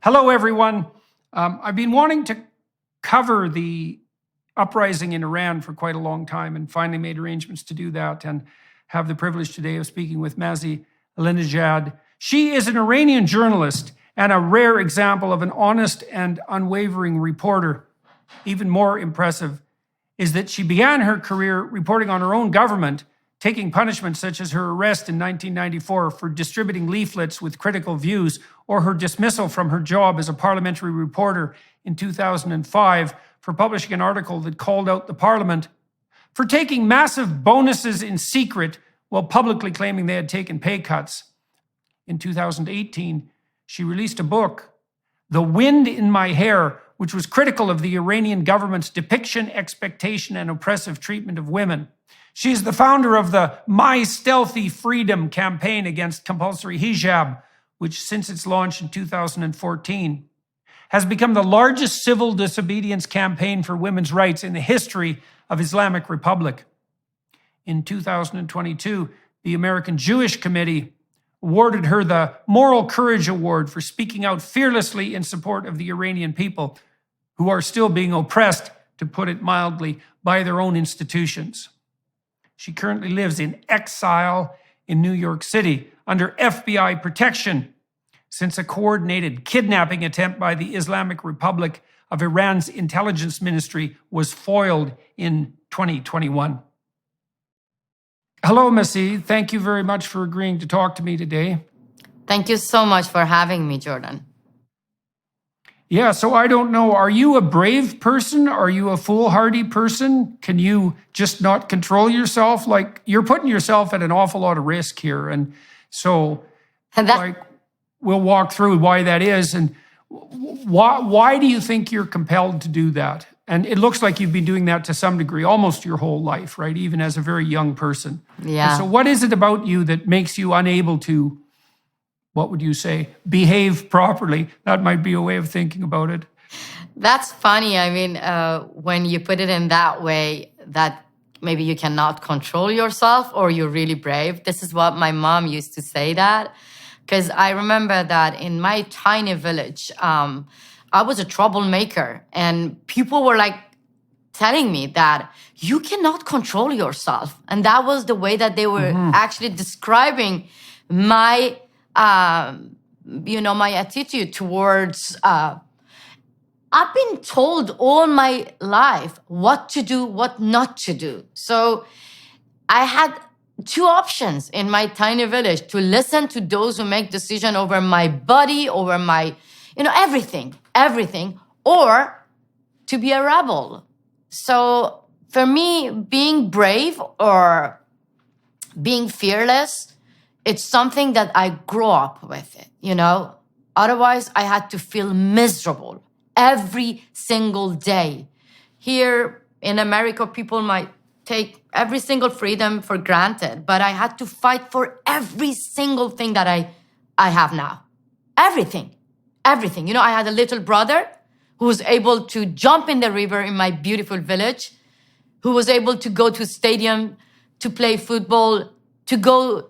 Hello, everyone. I've been wanting to cover the uprising in Iran for quite a long time and finally made arrangements to do that and have the privilege today of speaking with Masih Alinejad. She is an Iranian journalist and a rare example of an honest and unwavering reporter. Even more impressive is that she began her career reporting on her own government, taking punishment such as her arrest in 1994 for distributing leaflets with critical views, or her dismissal from her job as a parliamentary reporter in 2005 for publishing an article that called out the parliament for taking massive bonuses in secret while publicly claiming they had taken pay cuts. In 2018, she released a book, The Wind in My Hair, which was critical of the Iranian government's depiction, expectation, and oppressive treatment of women. She is the founder of the My Stealthy Freedom campaign against compulsory hijab, which since its launch in 2014 has become the largest civil disobedience campaign for women's rights in the history of Islamic Republic. In 2022, the American Jewish Committee awarded her the Moral Courage Award for speaking out fearlessly in support of the Iranian people, who are still being oppressed, to put it mildly, by their own institutions. She currently lives in exile in New York City under FBI protection since a coordinated kidnapping attempt by the Islamic Republic of Iran's intelligence ministry was foiled in 2021. Hello, Masih. Thank you very much for agreeing to talk to me today. Thank you so much for having me, Jordan. Yeah, so I don't know, are you a brave person? Are you a foolhardy person? Can you just not control yourself? Like, you're putting yourself at an awful lot of risk here. And so, we'll walk through why that is. And why do you think you're compelled to do that? And it looks like you've been doing that to some degree almost your whole life, right? Even as a very young person. Yeah. And so what is it about you that makes you unable to, what would you say, behave properly? That might be a way of thinking about it. That's funny. I mean, when you put it in that way, that maybe you cannot control yourself or you're really brave. This is what my mom used to say that. Because I remember that in my tiny village, I was a troublemaker. And people were like telling me that you cannot control yourself. And that was the way that they were actually describing my my attitude towards, I've been told all my life what to do, what not to do. So I had two options in my tiny village: to listen to those who make decision over my body, over my, everything, or to be a rebel. So for me, being brave or being fearless, it's something that I grew up with it, Otherwise, I had to feel miserable every single day. Here in America, people might take every single freedom for granted, but I had to fight for every single thing that I have now. Everything. I had a little brother who was able to jump in the river in my beautiful village, who was able to go to stadium to play football, to go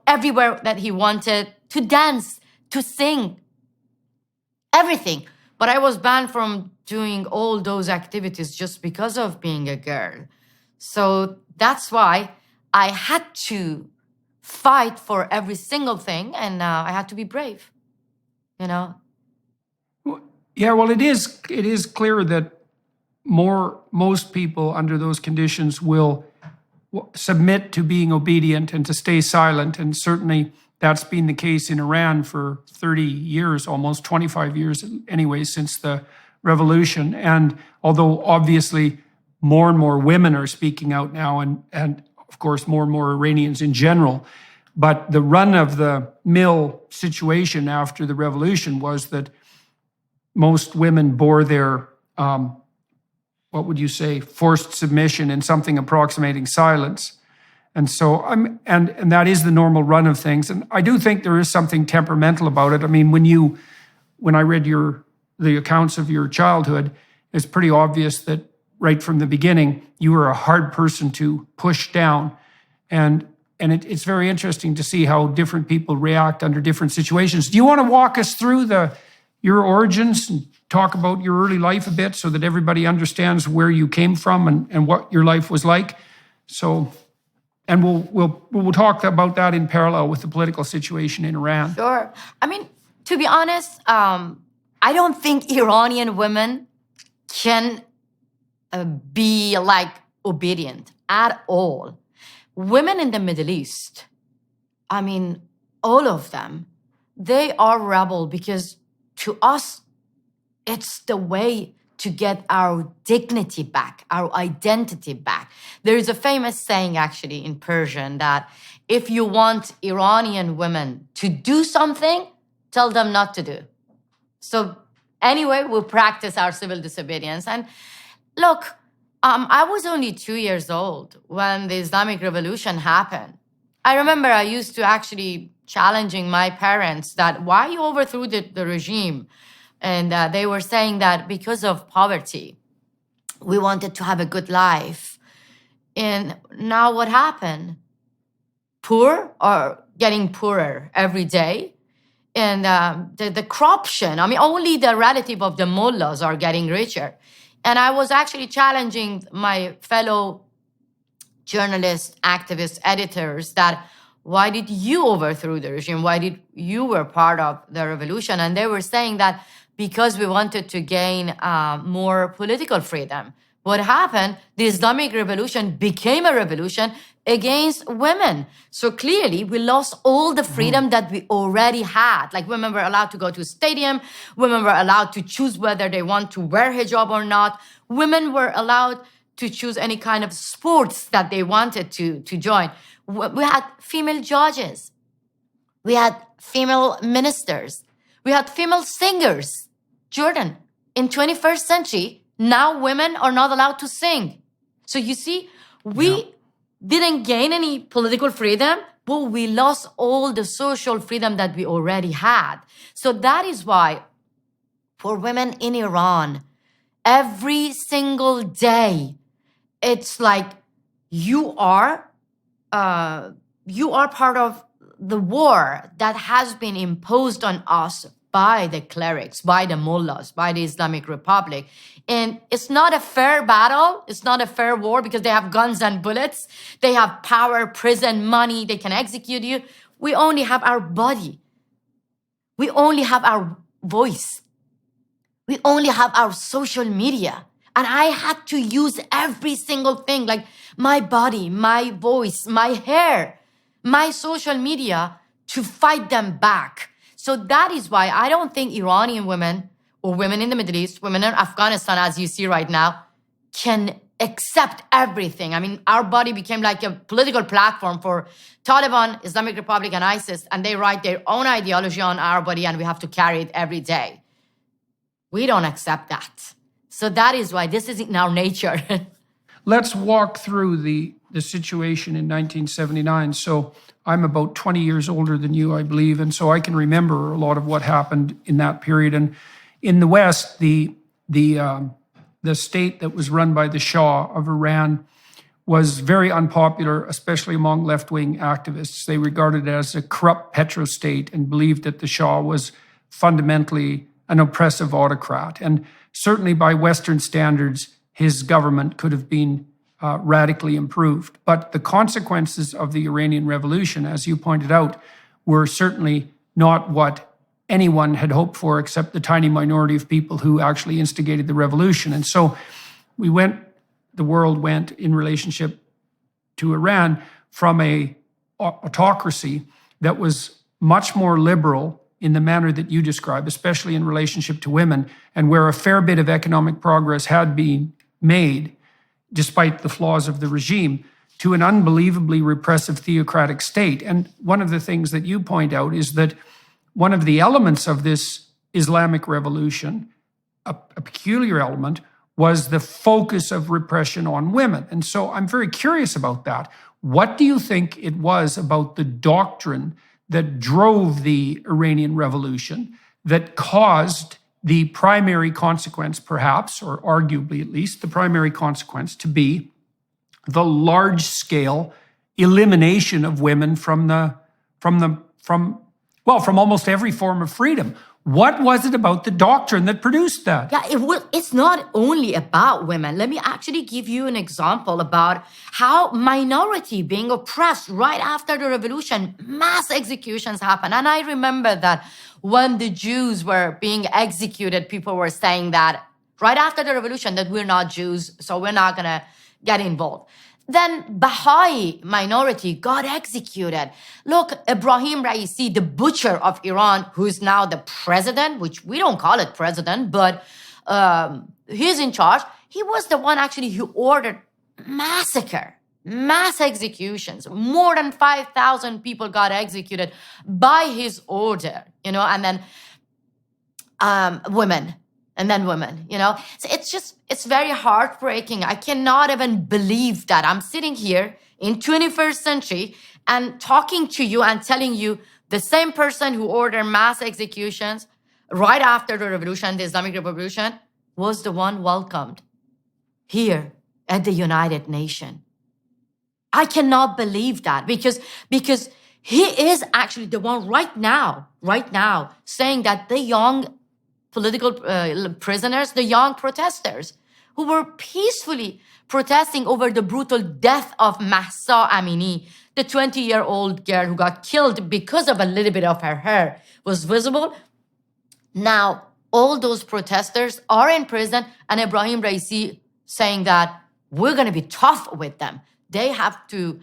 everywhere that he wanted, to dance, to sing, everything. But I was banned from doing all those activities just because of being a girl. So that's why I had to fight for every single thing, and I had to be brave, Yeah, well, it is clear that most people under those conditions will submit to being obedient and to stay silent. And certainly that's been the case in Iran for 30 years, almost 25 years anyway, since the revolution. And although obviously more and more women are speaking out now, and of course more and more Iranians in general, but the run of the mill situation after the revolution was that most women bore their what would you say, forced submission in something approximating silence. And so and that is the normal run of things. And I do think there is something temperamental about it. I mean, when I read the accounts of your childhood, it's pretty obvious that right from the beginning, you were a hard person to push down. And and it's very interesting to see how different people react under different situations. Do you want to walk us through your origins and talk about your early life a bit so that everybody understands where you came from and what your life was like? So, and we'll talk about that in parallel with the political situation in Iran. Sure. I mean, to be honest, I don't think Iranian women can be like obedient at all. Women in the Middle East, I mean, all of them, they are rebel because to us, it's the way to get our dignity back, our identity back. There is a famous saying actually in Persian that if you want Iranian women to do something, tell them not to do. So anyway, we practice our civil disobedience. And look, I was only 2 years old when the Islamic Revolution happened. I remember I used to actually challenging my parents that why you overthrew the regime. And they were saying that because of poverty, we wanted to have a good life. And now what happened? Poor are getting poorer every day. And the corruption, I mean, only the relative of the mullahs are getting richer. And I was actually challenging my fellow journalists, activists, editors that why did you overthrow the regime? Why did you were part of the revolution? And they were saying that because we wanted to gain more political freedom. What happened? The Islamic Revolution became a revolution against women. So clearly, we lost all the freedom that we already had. Like women were allowed to go to a stadium. Women were allowed to choose whether they want to wear hijab or not. Women were allowed to choose any kind of sports that they wanted to join. We had female judges. We had female ministers. We had female singers. Jordan, in 21st century, now women are not allowed to sing. So you see, we didn't gain any political freedom, but we lost all the social freedom that we already had. So that is why for women in Iran, every single day, it's like you are part of the war that has been imposed on us by the clerics, by the mullahs, by the Islamic Republic. And it's not a fair battle. It's not a fair war because they have guns and bullets. They have power, prison, money. They can execute you. We only have our body. We only have our voice. We only have our social media. And I had to use every single thing, like my body, my voice, my hair, my social media to fight them back. So that is why I don't think Iranian women or women in the Middle East, women in Afghanistan, as you see right now, can accept everything. I mean, our body became like a political platform for Taliban, Islamic Republic, and ISIS, and they write their own ideology on our body, and we have to carry it every day. We don't accept that. So that is why this is in our nature. Let's walk through the situation in 1979. So I'm about 20 years older than you, I believe, and so I can remember a lot of what happened in that period. And in the West, the state that was run by the Shah of Iran was very unpopular, especially among left-wing activists. They regarded it as a corrupt petrostate and believed that the Shah was fundamentally an oppressive autocrat. And certainly by Western standards, his government could have been radically improved. But the consequences of the Iranian Revolution, as you pointed out, were certainly not what anyone had hoped for except the tiny minority of people who actually instigated the revolution. And so the world went in relationship to Iran from a autocracy that was much more liberal in the manner that you describe, especially in relationship to women, and where a fair bit of economic progress had been made, despite the flaws of the regime, to an unbelievably repressive theocratic state. And one of the things that you point out is that one of the elements of this Islamic revolution, a peculiar element, was the focus of repression on women. And so I'm very curious about that. What do you think it was about the doctrine that drove the Iranian Revolution that caused the primary consequence, perhaps, or arguably at least, the primary consequence to be the large-scale elimination of women from almost every form of freedom. What was it about the doctrine that produced that? Yeah, it's not only about women. Let me actually give you an example about how minority being oppressed right after the revolution, mass executions happened. And I remember that when the Jews were being executed, people were saying that right after the revolution that we're not Jews, so we're not going to get involved. Then Baha'i minority got executed. Look, Ibrahim Raisi, the butcher of Iran, who's now the president, which we don't call it president, but he's in charge. He was the one actually who ordered massacre, mass executions. More than 5,000 people got executed by his order, and then women. And then women, So it's very heartbreaking. I cannot even believe that I'm sitting here in 21st century and talking to you and telling you the same person who ordered mass executions right after the revolution, the Islamic Revolution, was the one welcomed here at the United Nations. I cannot believe that because he is actually the one right now, saying that the young political prisoners, the young protesters who were peacefully protesting over the brutal death of Mahsa Amini, the 20-year-old girl who got killed because of a little bit of her hair was visible. Now, all those protesters are in prison, and Ibrahim Raisi saying that we're going to be tough with them. They have to,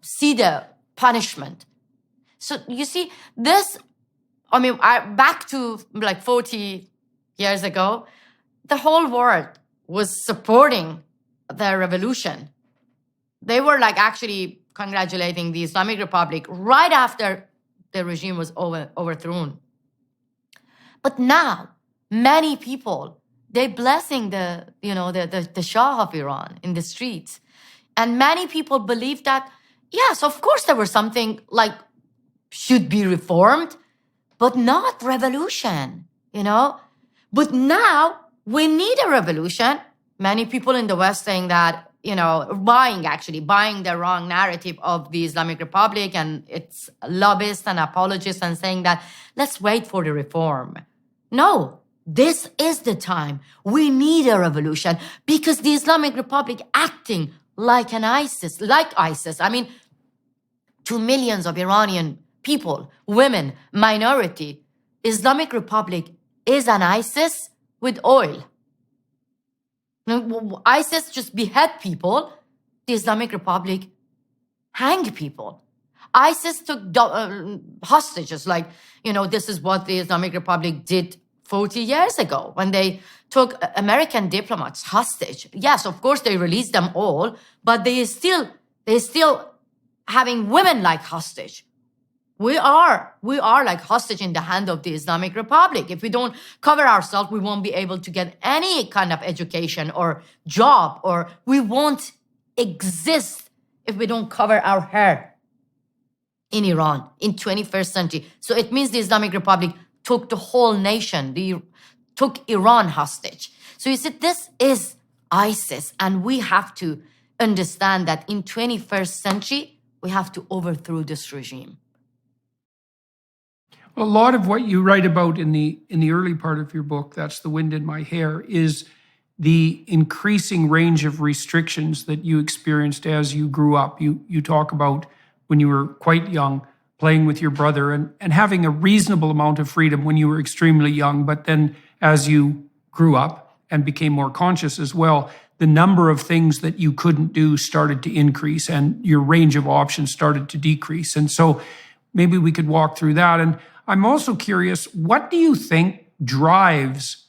see the punishment. So you see, back to like 40 years ago, the whole world was supporting the revolution. They were actually congratulating the Islamic Republic right after the regime was overthrown. But now, many people, they're blessing the Shah of Iran in the streets. And many people believe that, yes, of course there was something should be reformed, but not revolution, But now we need a revolution. Many people in the West saying that, buying the wrong narrative of the Islamic Republic and its lobbyists and apologists and saying that, let's wait for the reform. No, this is the time. We need a revolution because the Islamic Republic acting like ISIS. To millions of Iranian people, women, minority, Islamic Republic is an ISIS with oil. ISIS just behead people. The Islamic Republic hang people. ISIS took hostages. This is what the Islamic Republic did 40 years ago when they took American diplomats hostage. Yes, of course, they released them all, but they still having women like hostage. We are like hostage in the hand of the Islamic Republic. If we don't cover ourselves, we won't be able to get any kind of education or job, or we won't exist if we don't cover our hair in Iran in 21st century. So it means the Islamic Republic took the whole nation, took Iran hostage. So you see, this is ISIS, and we have to understand that in 21st century, we have to overthrow this regime. A lot of what you write about in the early part of your book, that's The Wind in My Hair, is the increasing range of restrictions that you experienced as you grew up. You talk about when you were quite young, playing with your brother and having a reasonable amount of freedom when you were extremely young. But then as you grew up and became more conscious as well, the number of things that you couldn't do started to increase and your range of options started to decrease. And so maybe we could walk through that. And I'm also curious, what do you think drives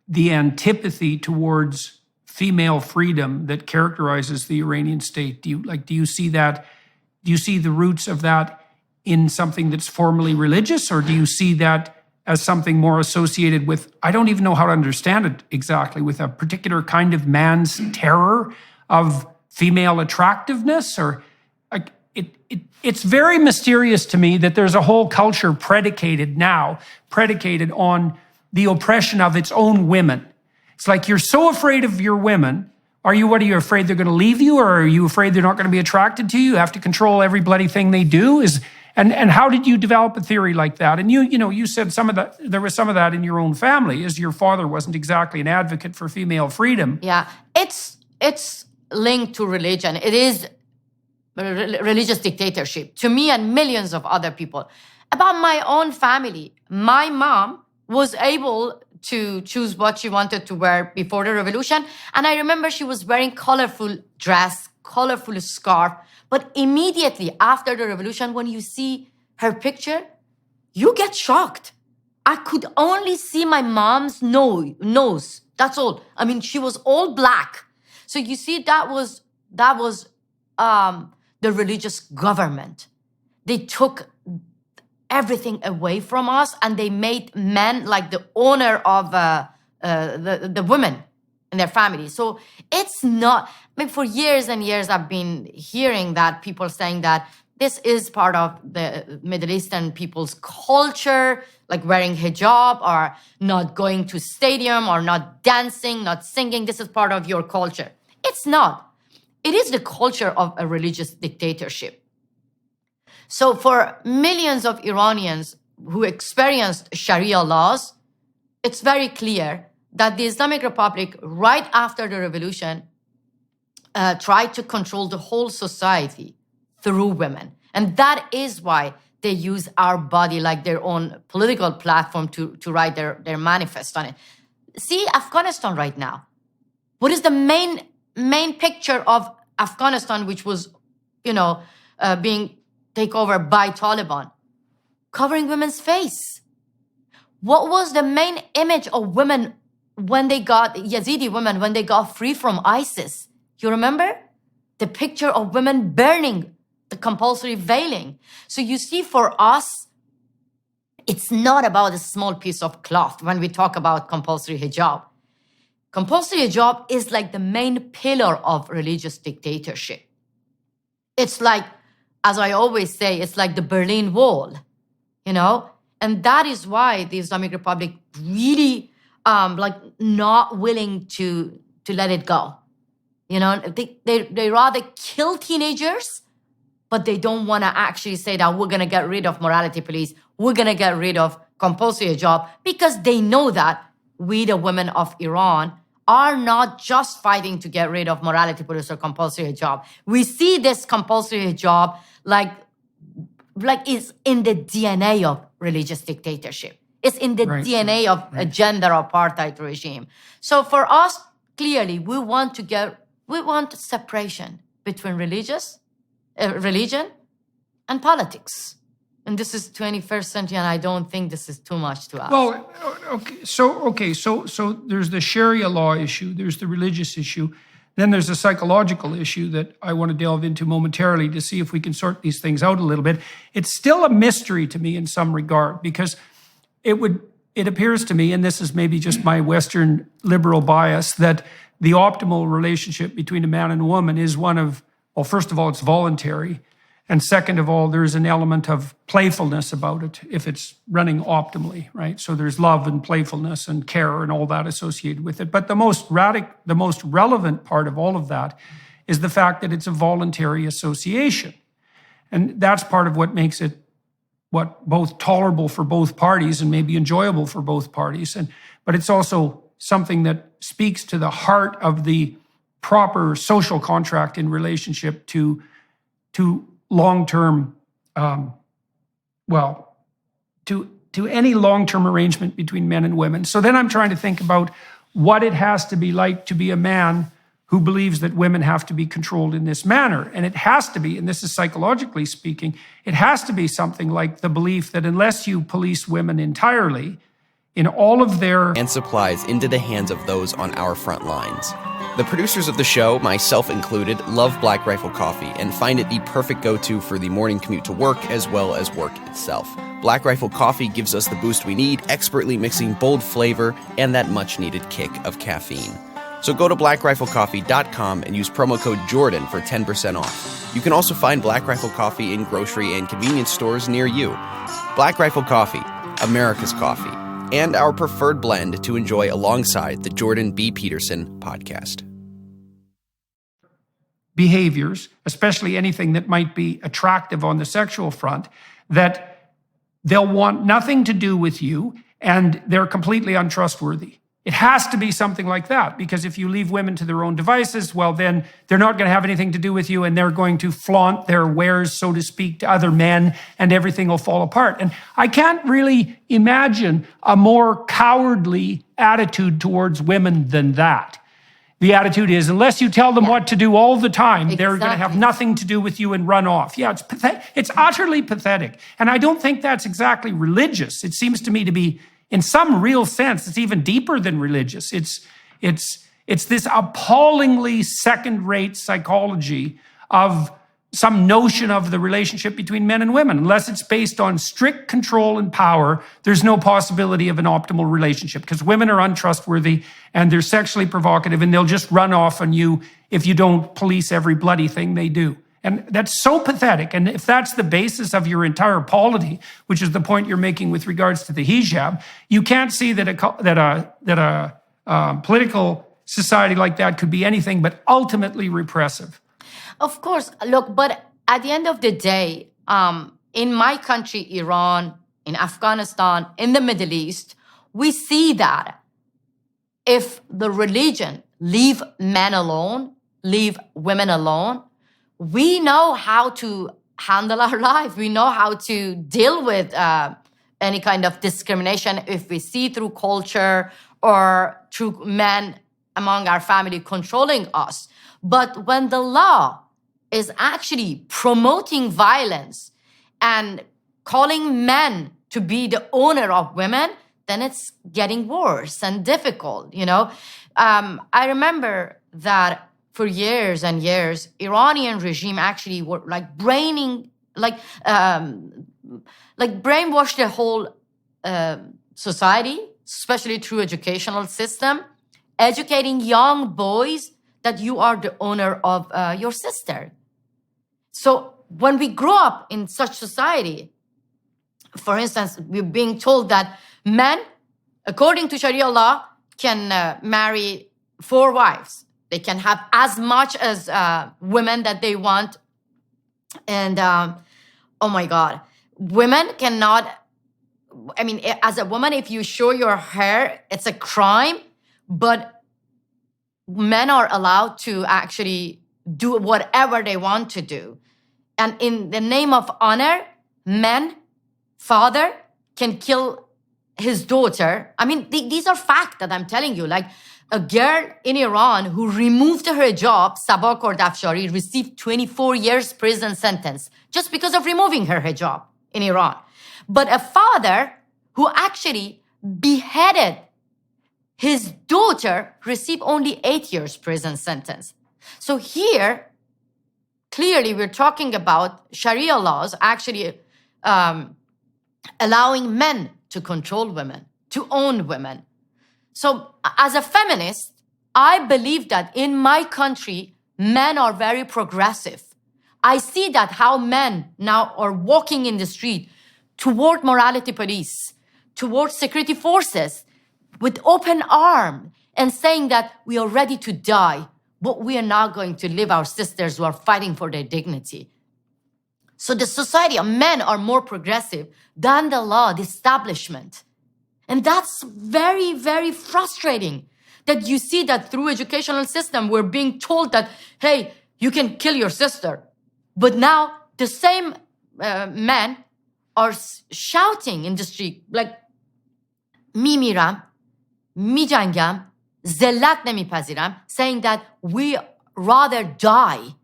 the antipathy towards female freedom that characterizes the Iranian state? Do you see that? Do you see the roots of that in something that's formally religious, or do you see that as something more associated with, I don't even know how to understand it exactly, with a particular kind of man's terror of female attractiveness? Or it's very mysterious to me that there's a whole culture predicated on the oppression of its own women. It's like you're so afraid of your women, What are you afraid they're going to leave you, or are you afraid they're not going to be attracted to you? You have to control every bloody thing they do. And how did you develop a theory like that? And you said there was some of that in your own family, as your father wasn't exactly an advocate for female freedom. Yeah, it's linked to religion. It is religious dictatorship to me and millions of other people. About my own family, my mom was able to choose what she wanted to wear before the revolution. And I remember she was wearing colorful dress, colorful scarf. But immediately after the revolution, when you see her picture, you get shocked. I could only see my mom's nose. That's all. I mean, she was all black. So you see, that was the religious government. They took everything away from us, and they made men like the owner of the women in their family. So it's not, I mean, for years and years, I've been hearing that people saying that this is part of the Middle Eastern people's culture, like wearing hijab or not going to stadium or not dancing, not singing. This is part of your culture. It's not. It is the culture of a religious dictatorship. So for millions of Iranians who experienced Sharia laws, it's very clear that the Islamic Republic, right after the revolution, tried to control the whole society through women. And that is why they use our body like their own political platform to write their manifest on it. See Afghanistan right now. What is the main picture of Afghanistan, which was, being taken over by Taliban? Covering women's face. What was the main image of women when they got, Yazidi women, when they got free from ISIS? You remember? The picture of women burning, the compulsory veiling. So you see, for us, it's not about a small piece of cloth when we talk about compulsory hijab. Compulsory hijab is like the main pillar of religious dictatorship. It's like, as I always say, it's like the Berlin Wall, And that is why the Islamic Republic really not willing to let it go. They rather kill teenagers, but they don't want to actually say that we're going to get rid of morality police, we're going to get rid of compulsory hijab, because they know that we, the women of Iran, are not just fighting to get rid of morality police or compulsory hijab. We see this compulsory hijab like it's in the DNA of religious dictatorship. It's in the DNA of a gender apartheid regime. So for us, clearly, we want separation between religion and politics. And this is 21st century, and I don't think this is too much to ask. Well, so there's the Sharia law issue, there's the religious issue, then there's a psychological issue that I want to delve into momentarily to see if we can sort these things out a little bit. It's still a mystery to me in some regard, because it appears to me, and this is maybe just my Western liberal bias, that the optimal relationship between a man and a woman is one of, well, first of all, it's voluntary. And second of all, there's an element of playfulness about it if it's running optimally, right? So there's love and playfulness and care and all that associated with it. But the most relevant part of all of that is the fact that it's a voluntary association. And that's part of what makes it both tolerable for both parties and maybe enjoyable for both parties. But it's also something that speaks to the heart of the proper social contract in relationship to long-term, to any long-term arrangement between men and women. So then I'm trying to think about what it has to be like to be a man who believes that women have to be controlled in this manner. And it has to be, and this is psychologically speaking, it has to be something like the belief that unless you police women entirely in all of their... and supplies into the hands of those on our front lines. The producers of the show, myself included, love Black Rifle Coffee and find it the perfect go-to for the morning commute to work as well as work itself. Black Rifle Coffee gives us the boost we need, expertly mixing bold flavor and that much-needed kick of caffeine. So go to blackriflecoffee.com and use promo code Jordan for 10% off. You can also find Black Rifle Coffee in grocery and convenience stores near you. Black Rifle Coffee, America's coffee, and our preferred blend to enjoy alongside the Jordan B. Peterson podcast. behaviors, especially anything that might be attractive on the sexual front, that they'll want nothing to do with you and they're completely untrustworthy. It has to be something like that, because if you leave women to their own devices, well, then they're not going to have anything to do with you and they're going to flaunt their wares, so to speak, to other men, and everything will fall apart. And I can't really imagine a more cowardly attitude towards women than that. The attitude is, unless you tell them what to do all the time, they're going to have nothing to do with you and run off. Yeah, it's pathetic. It's utterly pathetic. And I don't think that's exactly religious. It seems to me to be, in some real sense, it's even deeper than religious. It's this appallingly second-rate psychology of some notion of the relationship between men and women. Unless it's based on strict control and power, there's no possibility of an optimal relationship, because women are untrustworthy and they're sexually provocative and they'll just run off on you if you don't police every bloody thing they do. And that's so pathetic. And if that's the basis of your entire polity, which is the point you're making with regards to the hijab, you can't see that a political society like that could be anything but ultimately repressive. Of course, look, but at the end of the day, in my country, Iran, in Afghanistan, in the Middle East, we see that if the religion leave men alone, leave women alone, we know how to handle our life. We know how to deal with any kind of discrimination if we see through culture or through men among our family controlling us. But when the law is actually promoting violence and calling men to be the owner of women, then it's getting worse and difficult, you know. I remember that for years and years, Iranian regime actually were brainwashed the whole society, especially through educational system, educating young boys that you are the owner of your sister. So when we grow up in such society, for instance, we're being told that men, according to Sharia law, can marry 4 wives. They can have as much as women that they want. And oh my God, women cannot, I mean, as a woman, if you show your hair, it's a crime, but men are allowed to actually do whatever they want to do. And in the name of honor, father can kill his daughter. I mean, these are facts that I'm telling you. Like a girl in Iran who removed her hijab, Sabah Kordafshari, received 24 years prison sentence just because of removing her hijab in Iran. But a father who actually beheaded his daughter received only 8 years prison sentence. So here, clearly, we're talking about Sharia laws actually allowing men to control women, to own women. So as a feminist, I believe that in my country, men are very progressive. I see that how men now are walking in the street toward morality police, toward security forces with open arm and saying that we are ready to die, but we are not going to leave our sisters who are fighting for their dignity. So the society of men are more progressive than the law, the establishment. And that's very, very frustrating that you see that through educational system, we're being told that, hey, you can kill your sister. But now the same men are shouting in the street, like, میمیرم، میجنگم، ذلت نمیپذیرم, saying that we rather die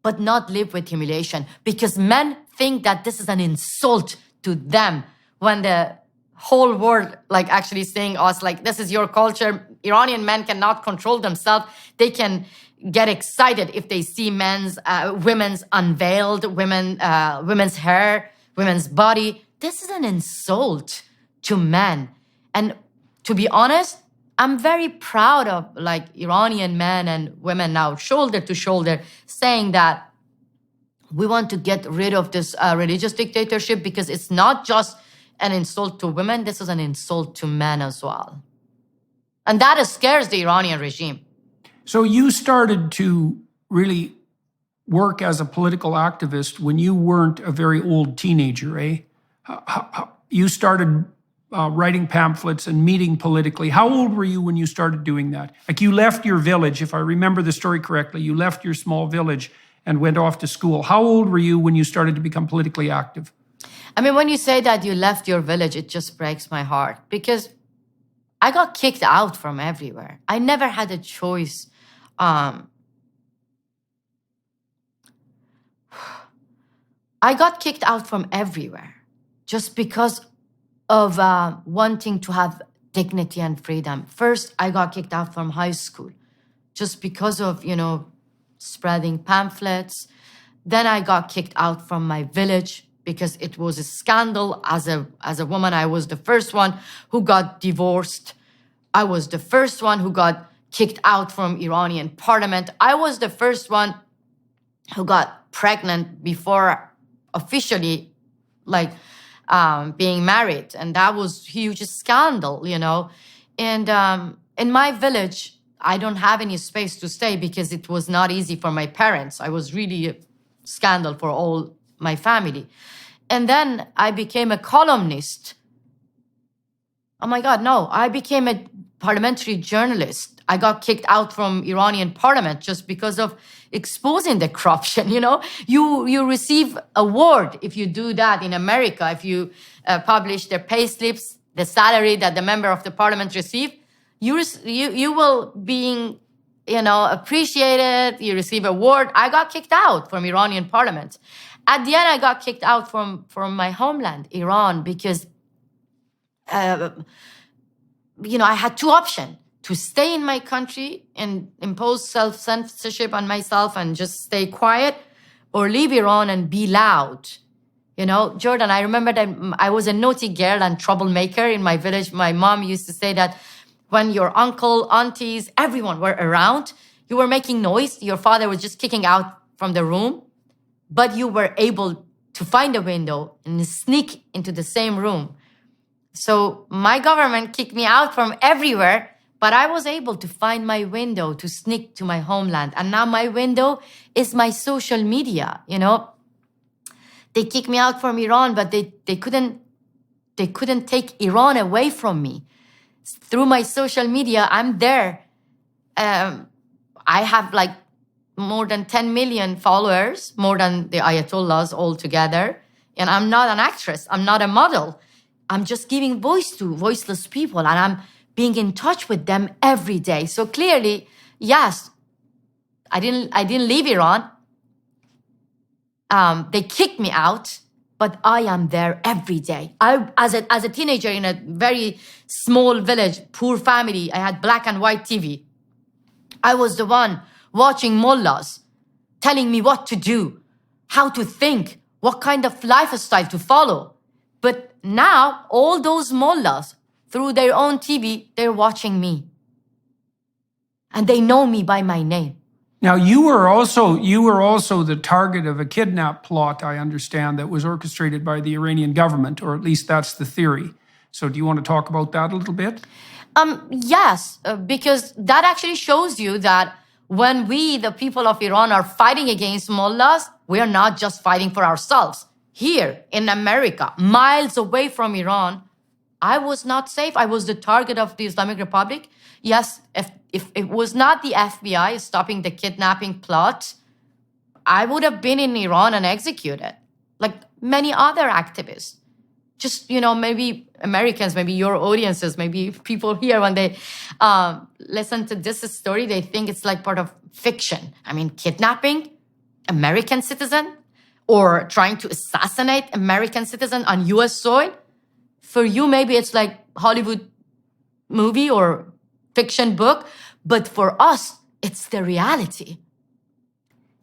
but not live with humiliation, because men think that this is an insult to them when the whole world actually saying us this is your culture. Iranian men cannot control themselves. They can get excited if they see women's unveiled, women's hair, women's body. This is an insult to men. And to be honest, I'm very proud of Iranian men and women now shoulder to shoulder saying that we want to get rid of this religious dictatorship, because it's not just an insult to women, this is an insult to men as well. And that scares the Iranian regime. So you started to really work as a political activist when you weren't a very old teenager, eh? You started writing pamphlets and meeting politically. How old were you when you started doing that? Like, you left your village, if I remember the story correctly, you left your small village and went off to school. How old were you when you started to become politically active? I mean, when you say that you left your village, it just breaks my heart, because I got kicked out from everywhere. I never had a choice. I got kicked out from everywhere just because of wanting to have dignity and freedom. First, I got kicked out from high school just because of, spreading pamphlets. Then I got kicked out from my village because it was a scandal. As a woman, I was the first one who got divorced. I was the first one who got kicked out from Iranian parliament. I was the first one who got pregnant before officially, being married. And that was huge scandal, And in my village, I don't have any space to stay because it was not easy for my parents. I was really a scandal for all my family. And then I became a columnist. Oh my God, no. I became a parliamentary journalist. I got kicked out from Iranian parliament just because of exposing the corruption, You receive award if you do that in America. If you publish the pay slips, the salary that the member of the parliament receive, you will being, appreciated. You receive award. I got kicked out from Iranian parliament. At the end, I got kicked out from my homeland, Iran, because, I had two options: to stay in my country and impose self-censorship on myself and just stay quiet, or leave Iran and be loud. Jordan, I remember that I was a naughty girl and troublemaker in my village. My mom used to say that when your uncle, aunties, everyone were around, you were making noise. Your father was just kicking out from the room, but you were able to find a window and sneak into the same room. So my government kicked me out from everywhere, but I was able to find my window to sneak to my homeland. And now my window is my social media, They kicked me out from Iran, but they couldn't take Iran away from me. Through my social media, I'm there. I have more than 10 million followers, more than the Ayatollahs altogether. And I'm not an actress. I'm not a model. I'm just giving voice to voiceless people, and I'm being in touch with them every day. So clearly, yes, I didn't leave Iran. They kicked me out, but I am there every day. As a teenager in a very small village, poor family, I had black and white TV. I was the one watching mullahs, telling me what to do, how to think, what kind of lifestyle to follow. But now, all those mullahs, through their own TV, they're watching me. And they know me by my name. Now, you were also the target of a kidnap plot, I understand, that was orchestrated by the Iranian government, or at least that's the theory. So do you want to talk about that a little bit? Yes, because that actually shows you that when we, the people of Iran, are fighting against mullahs, we are not just fighting for ourselves. Here in America, miles away from Iran, I was not safe. I was the target of the Islamic Republic. Yes, if it was not the FBI stopping the kidnapping plot, I would have been in Iran and executed, like many other activists. Just, maybe Americans, maybe your audiences, maybe people here, when they listen to this story, they think it's like part of fiction. I mean, kidnapping American citizen or trying to assassinate American citizen on U.S. soil. For you, maybe it's like Hollywood movie or fiction book, but for us, it's the reality.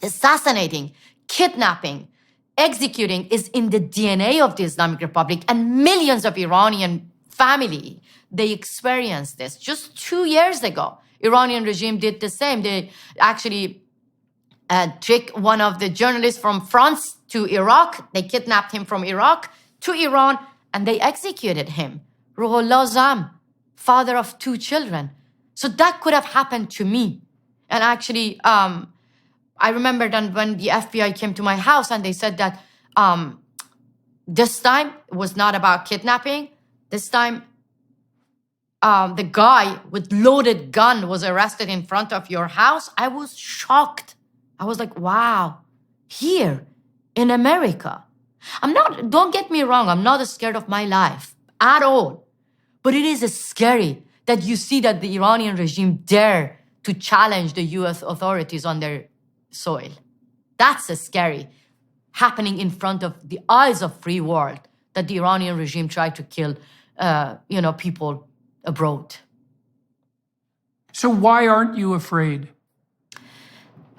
Assassinating, kidnapping, executing is in the DNA of the Islamic Republic, and millions of Iranian family, they experienced this. Just 2 years ago, Iranian regime did the same. They actually tricked one of the journalists from France to Iraq. They kidnapped him from Iraq to Iran, and they executed him. Ruhollah Zam, father of 2 children. So that could have happened to me. And actually, I remember then when the FBI came to my house and they said that this time it was not about kidnapping. This time the guy with loaded gun was arrested in front of your house. I was shocked. I was like, wow, here in America. Don't get me wrong, I'm not scared of my life at all. But it is scary that you see that the Iranian regime dare to challenge the US authorities on their soil. That's scary, happening in front of the eyes of free world, that the Iranian regime tried to kill, people abroad. So why aren't you afraid?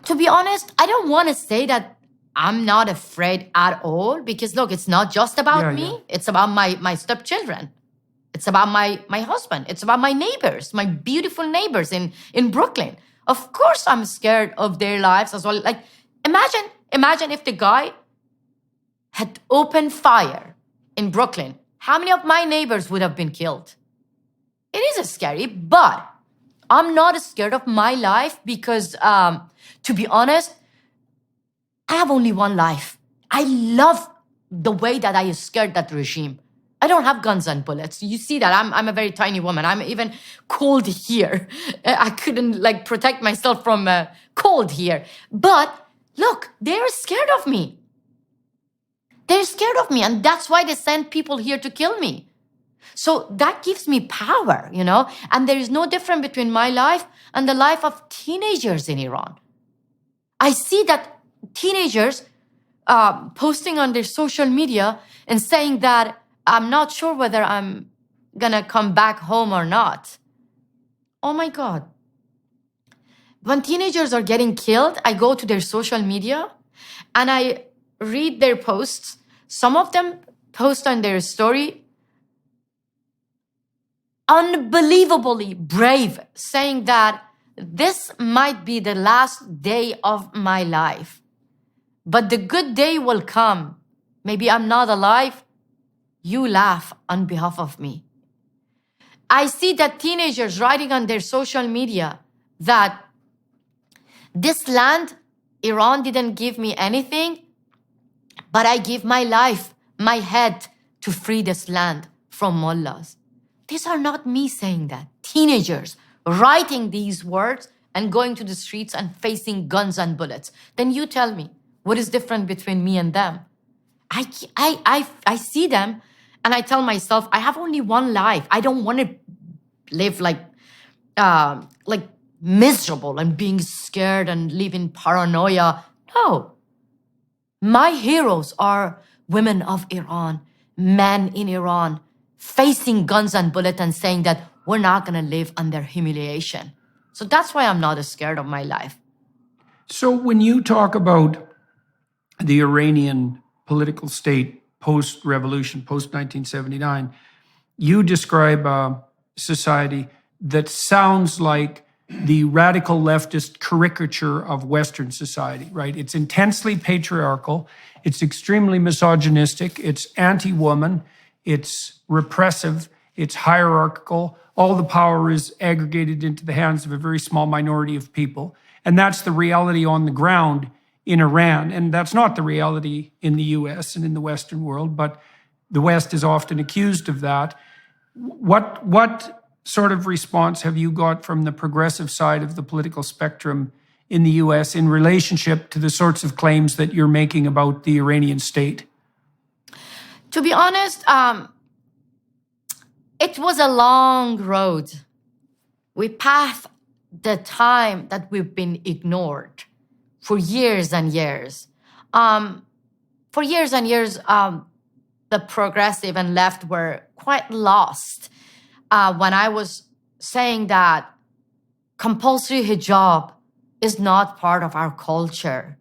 To be honest, I don't want to say that I'm not afraid at all, because look, it's not just about me. Yeah. It's about my stepchildren. It's about my husband. It's about my neighbors, my beautiful neighbors in Brooklyn. Of course, I'm scared of their lives as well. Like, imagine if the guy had opened fire in Brooklyn. How many of my neighbors would have been killed? It is scary, but I'm not scared of my life because, to be honest, I have only one life. I love the way that I scared that regime. I don't have guns and bullets. You see that I'm a very tiny woman. I'm even cold here. I couldn't protect myself from cold here. But look, they're scared of me. They're scared of me, and that's why they send people here to kill me. So that gives me power, and there is no difference between my life and the life of teenagers in Iran. I see that teenagers posting on their social media and saying that I'm not sure whether I'm gonna come back home or not. Oh my God. When teenagers are getting killed, I go to their social media and I read their posts. Some of them post on their story unbelievably brave, saying that this might be the last day of my life, but the good day will come. Maybe I'm not alive. You laugh on behalf of me. I see that teenagers writing on their social media that this land, Iran didn't give me anything, but I give my life, my head to free this land from mullahs. These are not me saying that. Teenagers writing these words and going to the streets and facing guns and bullets. Then you tell me, what is different between me and them? I see them and I tell myself, I have only one life. I don't want to live like miserable and being scared and live in paranoia. No. My heroes are women of Iran, men in Iran, facing guns and bullets and saying that we're not going to live under humiliation. So that's why I'm not scared of my life. So when you talk about the Iranian political state post-revolution, post-1979, you describe a society that sounds like the radical leftist caricature of Western society, right? It's intensely patriarchal. It's extremely misogynistic. It's anti-woman. It's repressive. It's hierarchical. All the power is aggregated into the hands of a very small minority of people. And that's the reality on the ground in Iran. And that's not the reality in the US and in the Western world, but the West is often accused of that. What sort of response have you got from the progressive side of the political spectrum in the US in relationship to the sorts of claims that you're making about the Iranian state? To be honest, it was a long road. We passed the time that we've been ignored for years and years. For years and years, the progressive and left were quite lost. When I was saying that compulsory hijab is not part of our culture.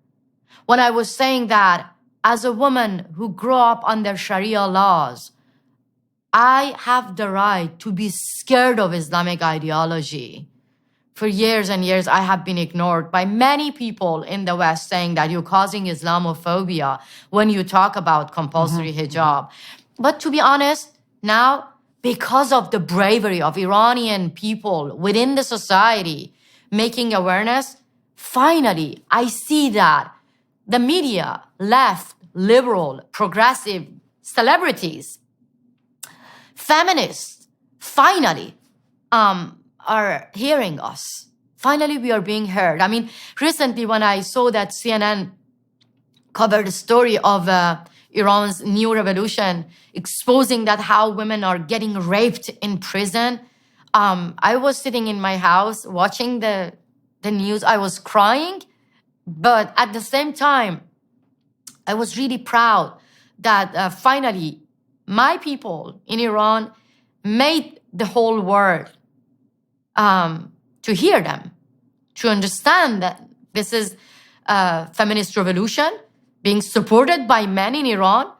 When I was saying that as a woman who grew up under Sharia laws, I have the right to be scared of Islamic ideology. For years and years, I have been ignored by many people in the West saying that you're causing Islamophobia when you talk about compulsory hijab. But to be honest, now, because of the bravery of Iranian people within the society making awareness, finally, I see that the media, left, liberal, progressive, celebrities, feminists, finally are hearing us. Finally, we are being heard. I mean, recently when I saw that CNN covered the story of Iran's new revolution, exposing that how women are getting raped in prison, I was sitting in my house watching the news. I was crying, but at the same time, I was really proud that finally my people in Iran made the whole world to hear them, to understand that this is a feminist revolution being supported by men in Iran,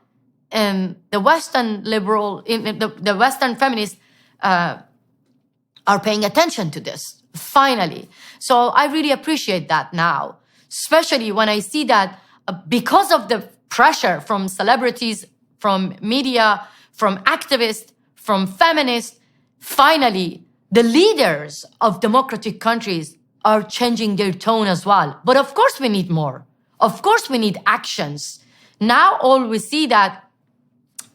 and the Western liberal, the Western feminists are paying attention to this, finally. So I really appreciate that now, especially when I see that because of the pressure from celebrities, from media, from activists, from feminists, finally, the leaders of democratic countries are changing their tone as well. But of course we need more. Of course we need actions. Now all we see that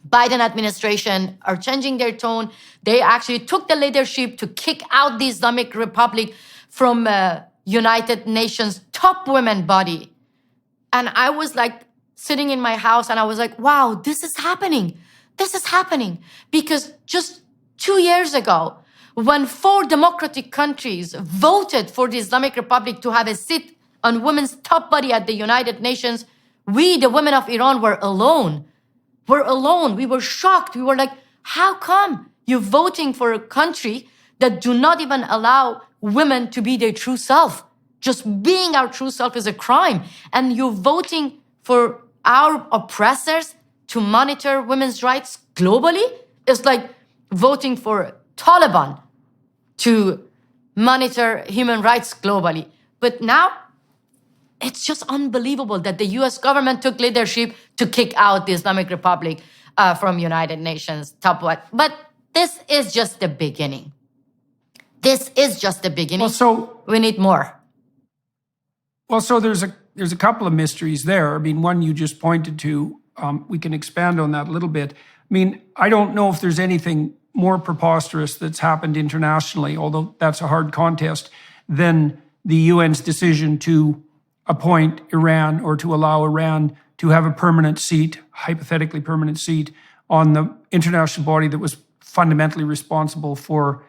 Biden administration are changing their tone. They actually took the leadership to kick out the Islamic Republic from United Nations top women body. And I was like sitting in my house and I was like, wow, this is happening. This is happening. Because just 2 years ago, when 4 democratic countries voted for the Islamic Republic to have a seat on women's top body at the United Nations, we, the women of Iran, were alone. We're alone. We were shocked. We were like, how come you're voting for a country that do not even allow women to be their true self? Just being our true self is a crime. And you're voting for our oppressors to monitor women's rights globally? It's like voting for Taliban to monitor human rights globally. But now, it's just unbelievable that the US government took leadership to kick out the Islamic Republic from United Nations top what. But this is just the beginning. This is just the beginning. Well, so we need more. Well, so there's a couple of mysteries there. I mean, one you just pointed to. We can expand on that a little bit. I mean, I don't know if there's anything more preposterous that's happened internationally, although that's a hard contest, than the UN's decision to appoint Iran or to allow Iran to have a permanent seat, hypothetically permanent seat, on the international body that was fundamentally responsible for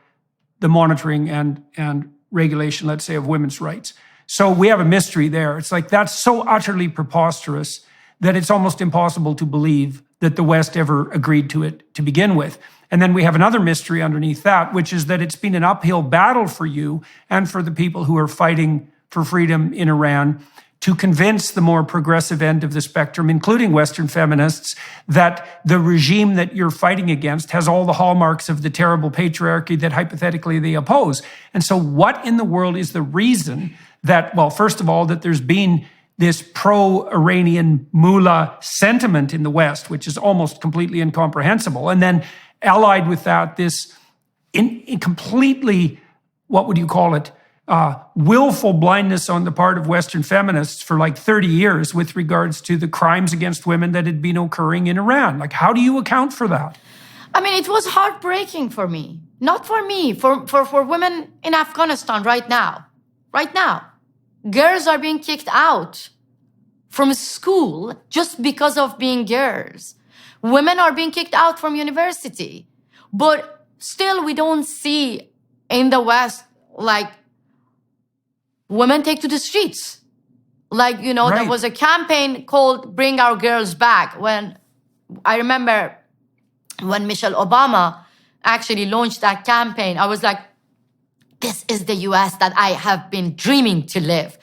the monitoring and regulation, let's say, of women's rights. So we have a mystery there. It's like that's so utterly preposterous that it's almost impossible to believe that the West ever agreed to it to begin with. And then we have another mystery underneath that, which is that it's been an uphill battle for you and for the people who are fighting for freedom in Iran to convince the more progressive end of the spectrum, including Western feminists, that the regime that you're fighting against has all the hallmarks of the terrible patriarchy that hypothetically they oppose. And so what in the world is the reason that, well, first of all, that there's been this pro-Iranian mullah sentiment in the West, which is almost completely incomprehensible. And then allied with that, this in completely, what would you call it, willful blindness on the part of Western feminists for like 30 years with regards to the crimes against women that had been occurring in Iran. Like, how do you account for that? I mean, it was heartbreaking for me. Not for me, for women in Afghanistan right now. Right now. Girls are being kicked out from school just because of being girls. Women are being kicked out from university. But still, we don't see in the West, like, women take to the streets. Like, you know, There was a campaign called Bring Our Girls Back. When I remember when Michelle Obama actually launched that campaign, I was like, this is the US that I have been dreaming to live.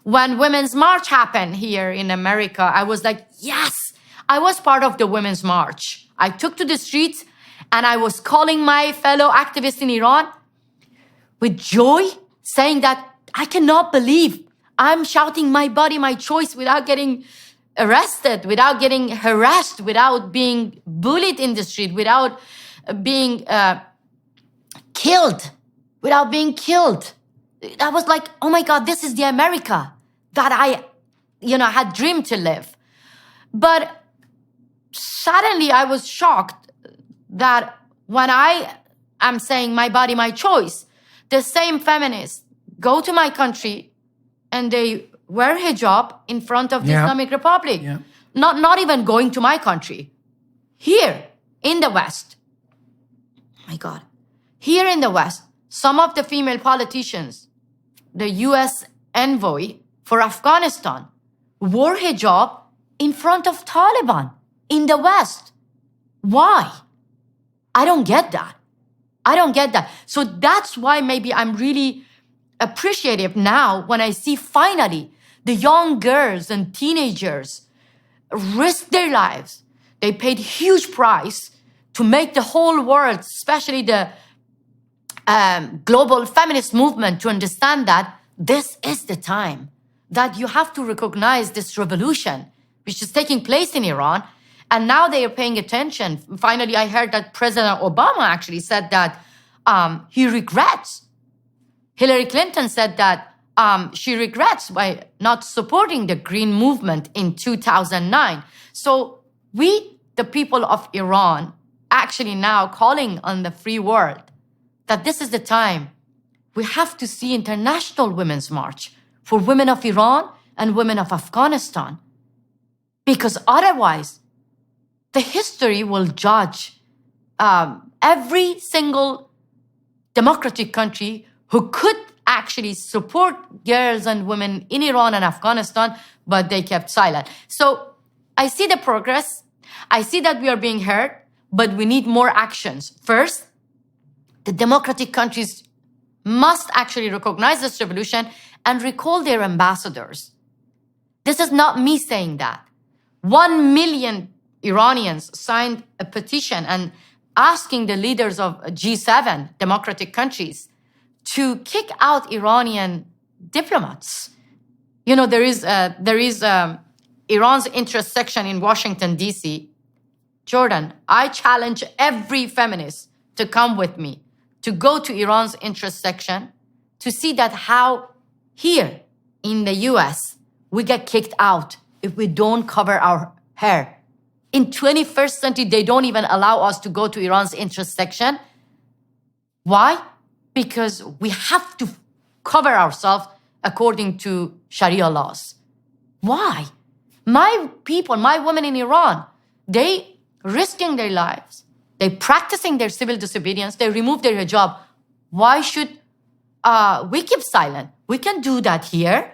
When Women's March happened here in America, I was like, yes, I was part of the Women's March. I took to the streets and I was calling my fellow activists in Iran with joy, saying that I cannot believe I'm shouting my body, my choice without getting arrested, without getting harassed, without being bullied in the street, without being killed, I was like, oh my God, this is the America that I had dreamed to live. But suddenly I was shocked that when I am saying my body, my choice, the same feminists go to my country and they wear hijab in front of the Islamic Republic. Yeah. Not even going to my country. Here in the West, my God, here in the West, some of the female politicians, the US envoy for Afghanistan, wore hijab in front of Taliban in the West. Why? I don't get that. I don't get that. So that's why maybe I'm really appreciative now when I see finally the young girls and teenagers risk their lives. They paid huge price to make the whole world, especially the global feminist movement, to understand that this is the time that you have to recognize this revolution, which is taking place in Iran. And now they are paying attention. Finally, I heard that President Obama actually said that he regrets. Hillary Clinton said that she regrets by not supporting the Green Movement in 2009. So we, the people of Iran, actually now calling on the free world that this is the time we have to see International Women's March for women of Iran and women of Afghanistan. Because otherwise, the history will judge every single democratic country who could actually support girls and women in Iran and Afghanistan, but they kept silent. So I see the progress. I see that we are being heard, but we need more actions. First, the democratic countries must actually recognize this revolution and recall their ambassadors. This is not me saying that. 1 million Iranians signed a petition and asking the leaders of G7 democratic countries to kick out Iranian diplomats. You know, there is Iran's interest section in Washington, D.C. Jordan, I challenge every feminist to come with me, to go to Iran's interest section, to see that how here in the U.S. we get kicked out if we don't cover our hair. In 21st century, they don't even allow us to go to Iran's interest section. Why? Because we have to cover ourselves according to Sharia laws. Why? My people, my women in Iran, they risking their lives. They practicing their civil disobedience. They remove their hijab. Why should we keep silent? We can do that here.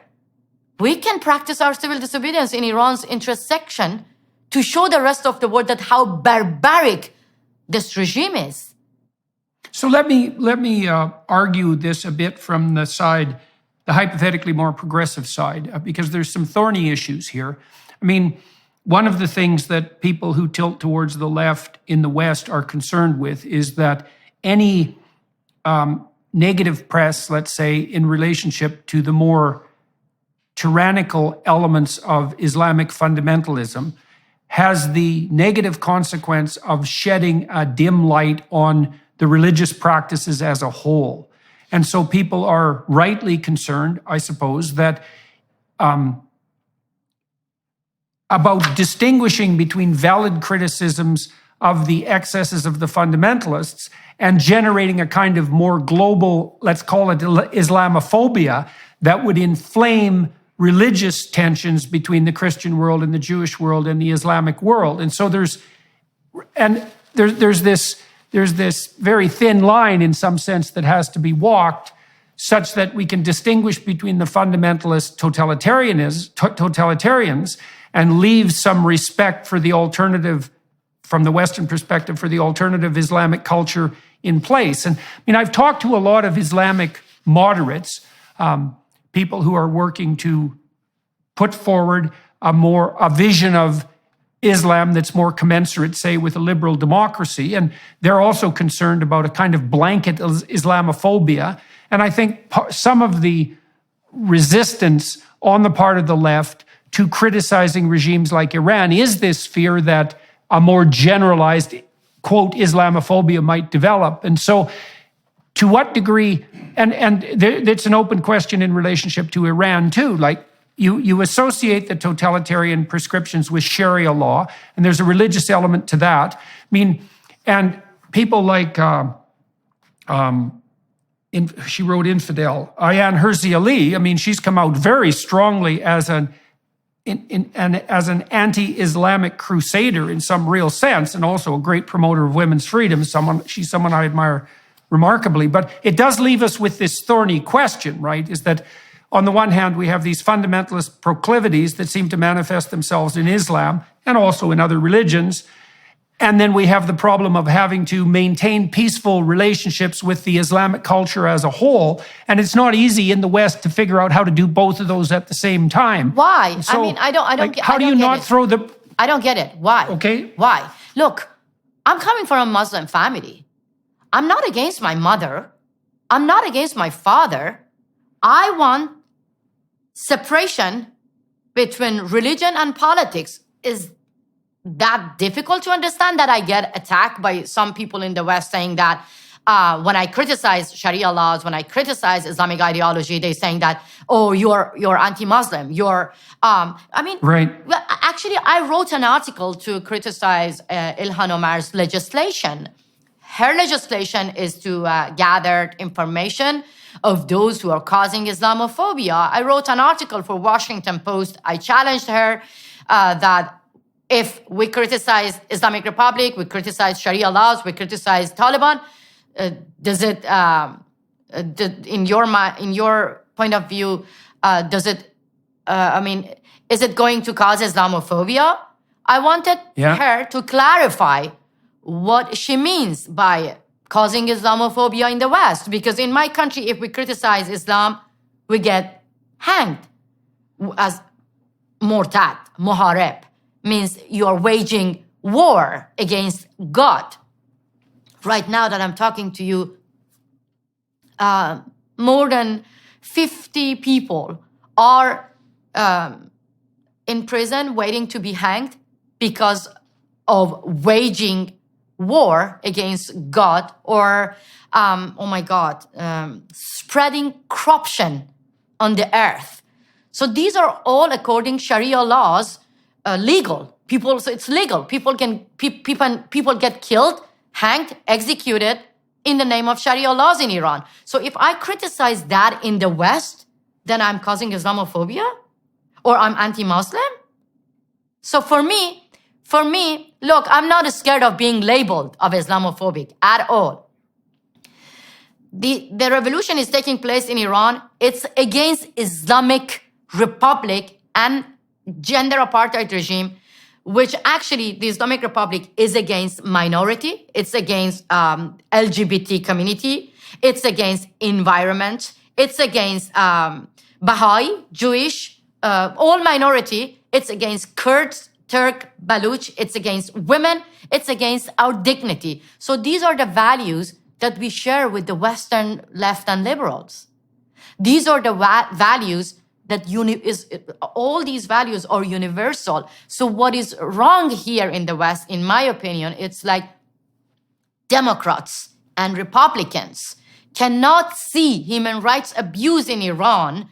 We can practice our civil disobedience in Iran's interest section to show the rest of the world that how barbaric this regime is. So let me argue this a bit from the side, the hypothetically more progressive side, because there's some thorny issues here. I mean, one of the things that people who tilt towards the left in the West are concerned with is that any negative press, let's say, in relationship to the more tyrannical elements of Islamic fundamentalism has the negative consequence of shedding a dim light on the religious practices as a whole. And so people are rightly concerned, I suppose, that about distinguishing between valid criticisms of the excesses of the fundamentalists and generating a kind of more global, let's call it Islamophobia, that would inflame religious tensions between the Christian world and the Jewish world and the Islamic world. And so there's this very thin line in some sense that has to be walked such that we can distinguish between the fundamentalist totalitarians and leave some respect for the alternative, from the Western perspective, for the alternative Islamic culture in place. And I mean, I've talked to a lot of Islamic moderates, people who are working to put forward a vision of Islam that's more commensurate, say, with a liberal democracy. And they're also concerned about a kind of blanket Islamophobia. And I think some of the resistance on the part of the left to criticizing regimes like Iran is this fear that a more generalized, quote, Islamophobia might develop. And so to what degree it's an open question in relationship to Iran too. Like you associate the totalitarian prescriptions with Sharia law, and there's a religious element to that. I mean, and people like she wrote Infidel, Ayaan Hirsi Ali. I mean, she's come out very strongly as an anti-Islamic crusader in some real sense, and also a great promoter of women's freedom. She's someone I admire remarkably. But it does leave us with this thorny question, right? Is that on the one hand, we have these fundamentalist proclivities that seem to manifest themselves in Islam and also in other religions. And then we have the problem of having to maintain peaceful relationships with the Islamic culture as a whole. And it's not easy in the West to figure out how to do both of those at the same time. Why? So, I mean, I don't like, get how do you not throw the... I don't get it. Why? Okay. Why? Look, I'm coming from a Muslim family. I'm not against my mother. I'm not against my father. I want separation between religion and politics. Is that difficult to understand? That I get attacked by some people in the West saying that when I criticize Sharia laws, when I criticize Islamic ideology, they're saying that, oh, you're anti-Muslim. Right. Actually, I wrote an article to criticize Ilhan Omar's legislation. Her legislation is to gather information of those who are causing Islamophobia. I wrote an article for Washington Post. I challenged her that if we criticize Islamic Republic, we criticize Sharia laws, we criticize Taliban, does it, in your point of view, is it going to cause Islamophobia? I wanted her to clarify what she means by causing Islamophobia in the West. Because in my country, if we criticize Islam, we get hanged as murtad, muharib. Means you are waging war against God. Right now that I'm talking to you, more than 50 people are in prison waiting to be hanged because of waging war against God or, spreading corruption on the earth. So these are all, according Sharia laws, legal. So it's legal. People get killed, hanged, executed in the name of Sharia laws in Iran. So if I criticize that in the West, then I'm causing Islamophobia or I'm anti-Muslim. So for me, look, I'm not scared of being labeled of Islamophobic at all. The revolution is taking place in Iran. It's against Islamic Republic and gender apartheid regime, which actually the Islamic Republic is against minority, it's against LGBT community, it's against environment, it's against Baha'i, Jewish, all minority, it's against Kurds, Turk, Baluch, it's against women, it's against our dignity. So these are the values that we share with the Western left and liberals. These are the values that all these values are universal. So what is wrong here in the West, in my opinion, it's like Democrats and Republicans cannot see human rights abuse in Iran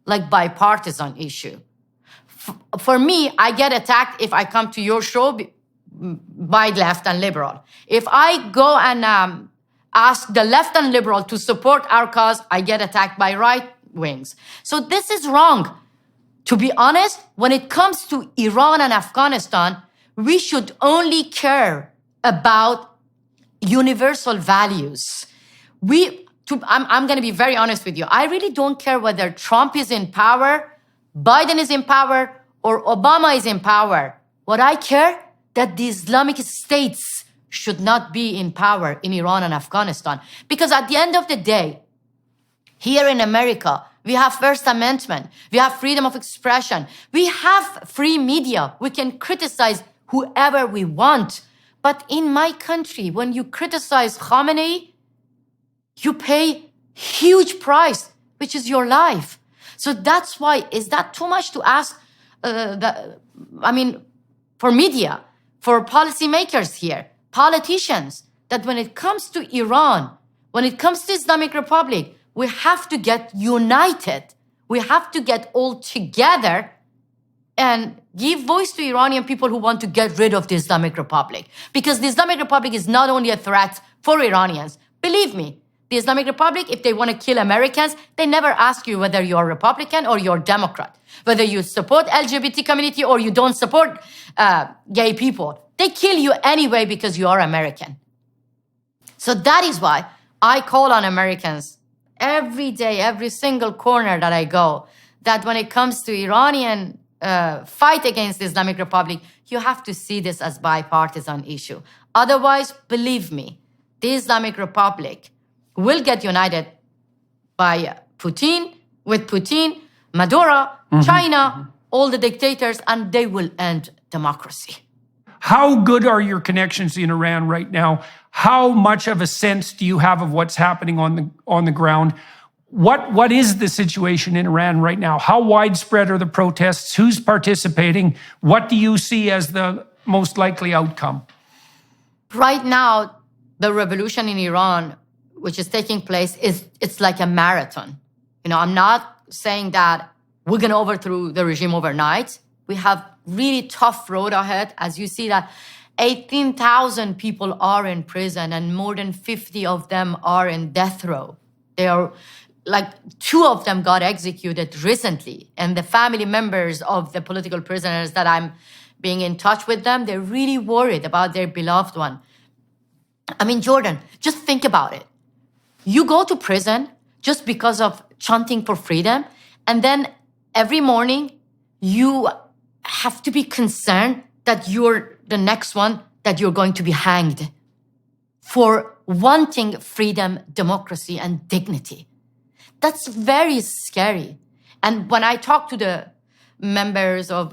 like bipartisan issue. For me, I get attacked if I come to your show by left and liberal. If I go and ask the left and liberal to support our cause, I get attacked by right wings. So this is wrong. To be honest, when it comes to Iran and Afghanistan, we should only care about universal values. I'm going to be very honest with you. I really don't care whether Trump is in power, Biden is in power, or Obama is in power. What I care, that the Islamic states should not be in power in Iran and Afghanistan. Because at the end of the day, here in America, we have First Amendment. We have freedom of expression. We have free media. We can criticize whoever we want. But in my country, when you criticize Khamenei, you pay huge price, which is your life. So that's why, is that too much to ask, for media, for policymakers here, politicians, that when it comes to Iran, when it comes to Islamic Republic, we have to get united. We have to get all together and give voice to Iranian people who want to get rid of the Islamic Republic. Because the Islamic Republic is not only a threat for Iranians. Believe me, the Islamic Republic, if they want to kill Americans, they never ask you whether you're Republican or you're Democrat, whether you support LGBT community or you don't support gay people. They kill you anyway because you are American. So that is why I call on Americans every day, every single corner that I go, that when it comes to Iranian fight against the Islamic Republic, you have to see this as bipartisan issue. Otherwise, believe me, the Islamic Republic will get united by Putin, with Putin, Maduro, China, all the dictators, and they will end democracy. How good are your connections in Iran right now? How much of a sense do you have of what's happening on the ground? What is the situation in Iran right now? How widespread are the protests? Who's participating? What do you see as the most likely outcome? Right now, the revolution in Iran, which is taking place, it's like a marathon. I'm not saying that we're going to overthrow the regime overnight. We have really tough road ahead. As you see that 18,000 people are in prison and more than 50 of them are in death row. They are like 2 of them got executed recently. And the family members of the political prisoners that I'm being in touch with them, they're really worried about their beloved one. I mean, Jordan, just think about it. You go to prison just because of chanting for freedom. And then every morning you have to be concerned that you're the next one, that you're going to be hanged for wanting freedom, democracy, and dignity. That's very scary. And when I talk to the members of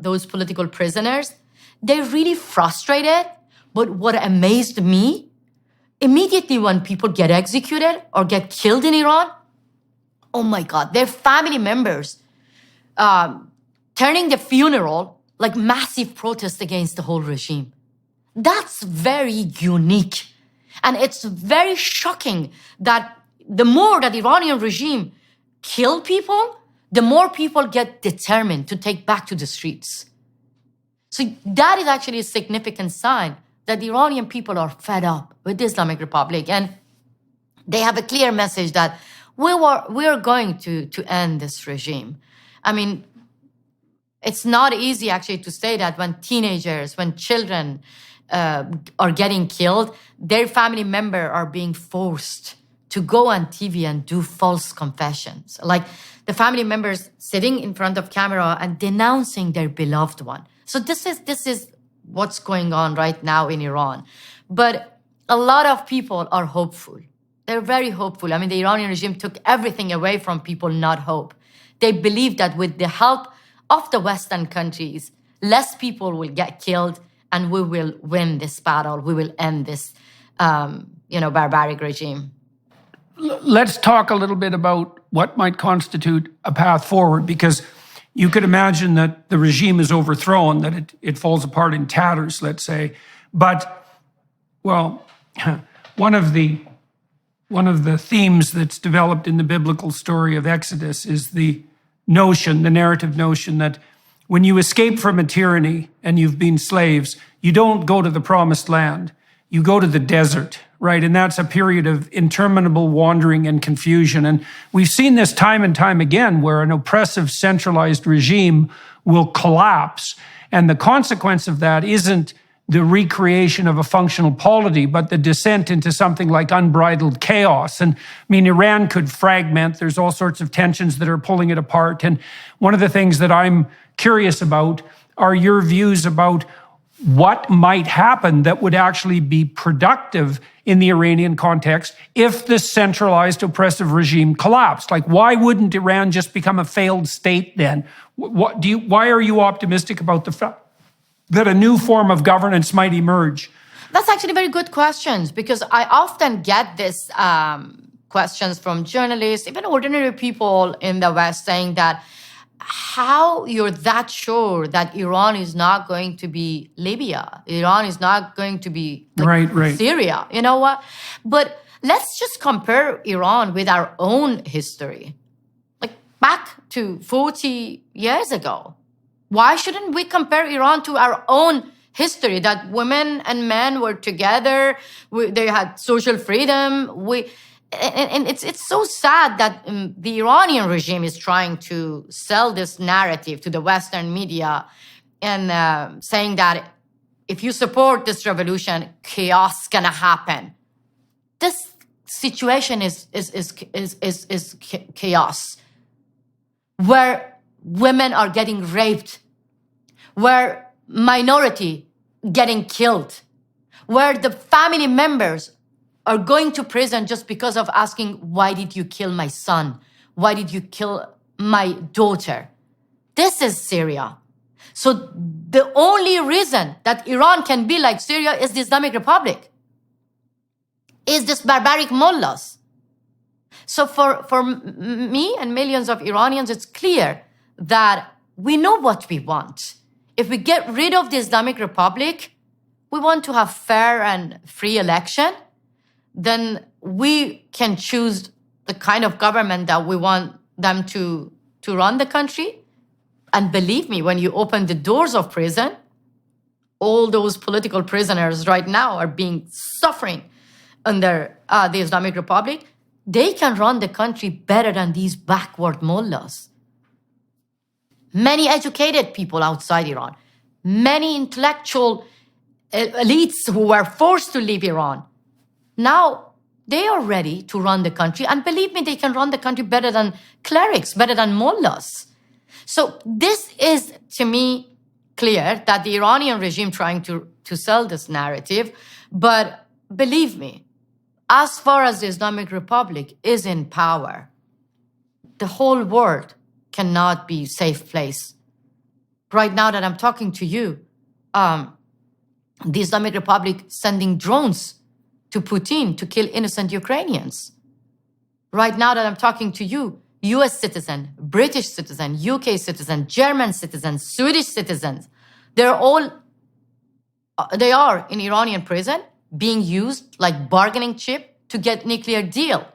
those political prisoners, they're really frustrated. But what amazed me, immediately when people get executed or get killed in Iran, oh my God, their family members turning the funeral like massive protest against the whole regime. That's very unique. And it's very shocking that the more that the Iranian regime kill people, the more people get determined to take back to the streets. So that is actually a significant sign that the Iranian people are fed up with the Islamic Republic. And they have a clear message that we are going to end this regime. I mean, it's not easy actually to say that when teenagers, when children are getting killed, their family members are being forced to go on TV and do false confessions. Like the family members sitting in front of camera and denouncing their beloved one. So this is what's going on right now in Iran. But a lot of people are hopeful. They're very hopeful. I mean, the Iranian regime took everything away from people, not hope. They believe that with the help of the Western countries, less people will get killed and we will win this battle. We will end this, barbaric regime. Let's talk a little bit about what might constitute a path forward, because you could imagine that the regime is overthrown, that it falls apart in tatters, let's say. But, well, one of the themes that's developed in the biblical story of Exodus is the narrative notion that when you escape from a tyranny and you've been slaves, you don't go to the promised land, you go to the desert, right? And that's a period of interminable wandering and confusion. And we've seen this time and time again, where an oppressive, centralized regime will collapse. And the consequence of that isn't the recreation of a functional polity, but the descent into something like unbridled chaos. And I mean, Iran could fragment. There's all sorts of tensions that are pulling it apart. And one of the things that I'm curious about are your views about what might happen that would actually be productive in the Iranian context if the centralized oppressive regime collapsed. Like, why wouldn't Iran just become a failed state then? Why are you optimistic about the fact that a new form of governance might emerge? That's actually very good questions, because I often get this questions from journalists, even ordinary people in the West, saying that how you're that sure that Iran is not going to be Libya, Iran is not going to be right. Syria, you know what? But let's just compare Iran with our own history. Like back to 40 years ago. Why shouldn't we compare Iran to our own history, that women and men were together, they had social freedom? And it's so sad that the Iranian regime is trying to sell this narrative to the Western media and saying that if you support this revolution, chaos gonna happen. This situation is chaos, where women are getting raped, where minority getting killed, where the family members are going to prison just because of asking, why did you kill my son? Why did you kill my daughter? This is Syria. So the only reason that Iran can be like Syria is the Islamic Republic, is this barbaric mullahs. So for me and millions of Iranians, it's clear that we know what we want. If we get rid of the Islamic Republic, we want to have fair and free election, then we can choose the kind of government that we want them to run the country. And believe me, when you open the doors of prison, all those political prisoners right now are suffering under the Islamic Republic. They can run the country better than these backward mullahs. Many educated people outside Iran, many intellectual elites who were forced to leave Iran, now they are ready to run the country. And believe me, they can run the country better than clerics, better than mullahs. So this is, to me, clear that the Iranian regime trying to sell this narrative. But believe me, as far as the Islamic Republic is in power, the whole world cannot be a safe place. Right now that I'm talking to you, the Islamic Republic sending drones to Putin to kill innocent Ukrainians. Right now that I'm talking to you, US citizen, British citizen, UK citizen, German citizen, Swedish citizens, they are in Iranian prison being used like bargaining chip to get nuclear deal.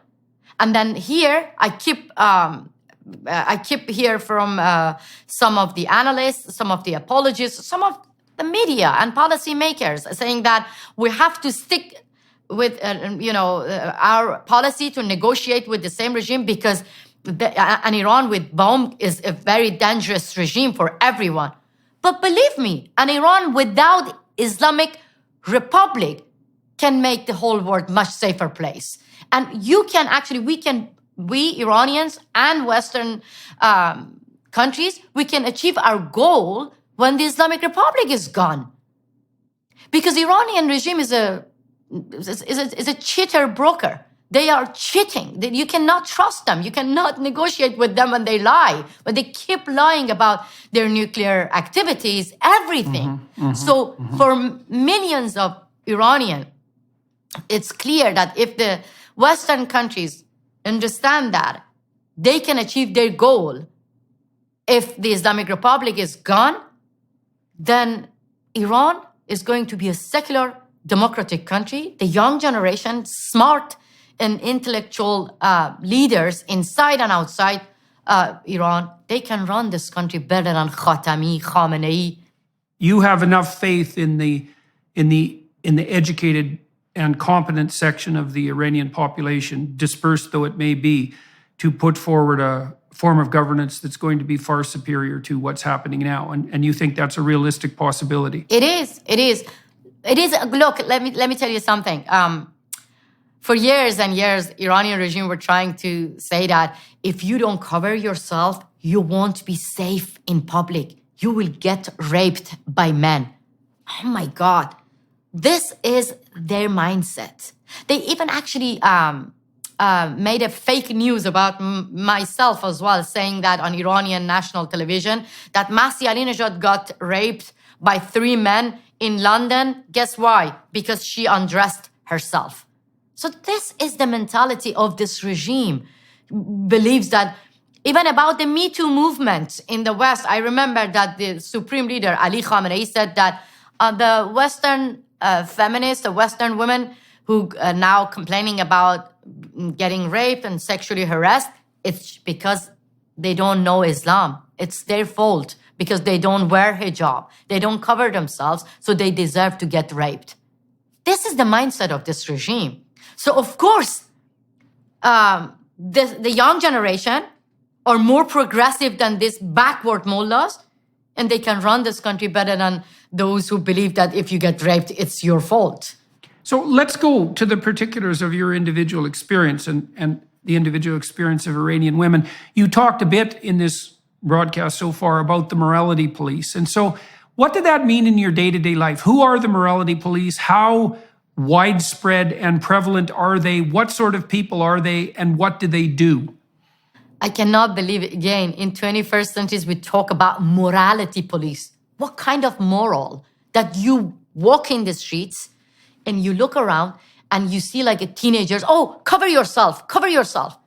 And then here, I keep hear from some of the analysts, some of the apologists, some of the media and policymakers saying that we have to stick with our policy to negotiate with the same regime because an Iran with bomb is a very dangerous regime for everyone. But believe me, an Iran without Islamic Republic can make the whole world much safer place. And we Iranians and Western countries, we can achieve our goal when the Islamic Republic is gone. Because the Iranian regime is a cheater broker. They are cheating. You cannot trust them. You cannot negotiate with them when they lie. But they keep lying about their nuclear activities, everything. So for millions of Iranians, it's clear that if the Western countries understand that, they can achieve their goal. If the Islamic Republic is gone, then Iran is going to be a secular, democratic country. The young generation, smart and intellectual leaders inside and outside Iran, they can run this country better than Khatami, Khamenei. You have enough faith in the educated and competent section of the Iranian population, dispersed though it may be, to put forward a form of governance that's going to be far superior to what's happening now. And you think that's a realistic possibility? It is. Look, let me tell you something. For years and years, Iranian regime were trying to say that if you don't cover yourself, you won't be safe in public. You will get raped by men. Oh my God. This is their mindset. They even actually made a fake news about myself as well, saying that on Iranian national television, that Masih Alinejad got raped by 3 men in London. Guess why? Because she undressed herself. So this is the mentality of this regime. Believes that even about the Me Too movement in the West, I remember that the supreme leader, Ali Khamenei, said that the Western feminists, the Western women, who are now complaining about getting raped and sexually harassed, it's because they don't know Islam. It's their fault because they don't wear hijab. They don't cover themselves, so they deserve to get raped. This is the mindset of this regime. So of course, the young generation are more progressive than these backward mullahs, and they can run this country better than those who believe that if you get raped, it's your fault. So let's go to the particulars of your individual experience and the individual experience of Iranian women. You talked a bit in this broadcast so far about the morality police. And so what did that mean in your day-to-day life? Who are the morality police? How widespread and prevalent are they? What sort of people are they? And what do they do? I cannot believe it. Again, in 21st centuries, we talk about morality police. What kind of moral that you walk in the streets and you look around and you see like a teenagers, oh, cover yourself, cover yourself.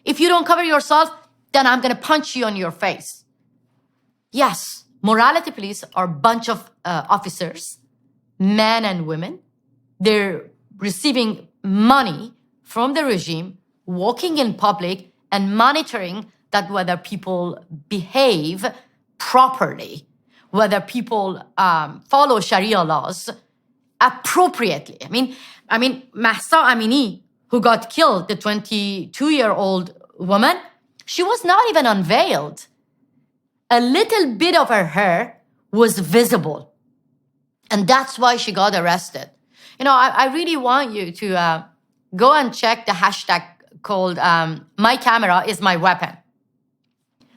If you don't cover yourself, then I'm going to punch you on your face. Yes, morality police are a bunch of officers, men and women. They're receiving money from the regime, walking in public and monitoring that whether people behave properly, whether people follow Sharia laws appropriately. I mean, Mahsa Amini, who got killed, the 22-year-old woman, she was not even unveiled. A little bit of her hair was visible. And that's why she got arrested. You know, I really want you to go and check the hashtag called My Camera is My Weapon.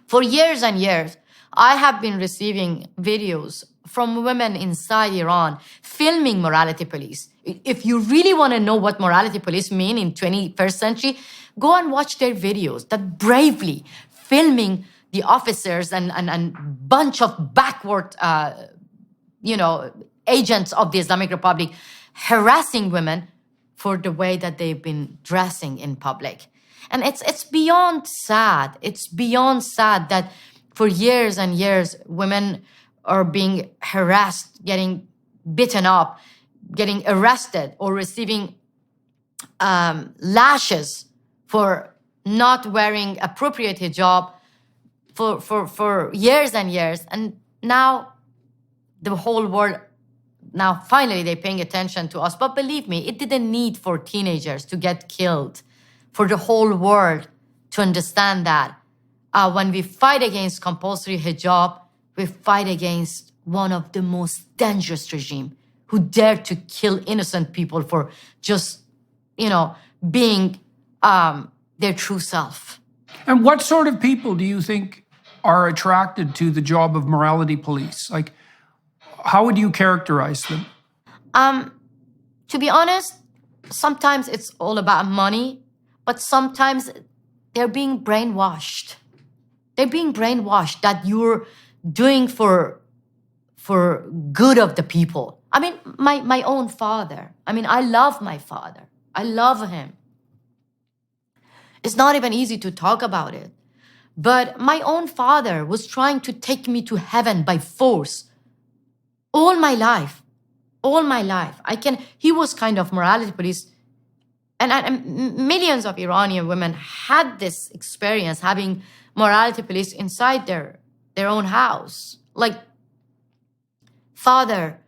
For years and years, I have been receiving videos from women inside Iran filming morality police. If you really want to know what morality police mean in 21st century, go and watch their videos that bravely filming the officers and bunch of backward, agents of the Islamic Republic harassing women for the way that they've been dressing in public. And it's beyond sad. It's beyond sad that for years and years, women are being harassed, getting beaten up, getting arrested, or receiving lashes for not wearing appropriate hijab for years and years. And now the whole world, now finally they're paying attention to us. But believe me, it didn't need for teenagers to get killed, for the whole world to understand that. When we fight against compulsory hijab, we fight against one of the most dangerous regime who dare to kill innocent people for just, being their true self. And what sort of people do you think are attracted to the job of morality police? Like, how would you characterize them? To be honest, sometimes it's all about money, but sometimes they're being brainwashed. They're being brainwashed that you're doing for good of the people. I mean, my own father. I mean, I love my father. I love him. It's not even easy to talk about it. But my own father was trying to take me to heaven by force. All my life. He was kind of morality police. And millions of Iranian women had this experience having morality police inside their own house. Like father,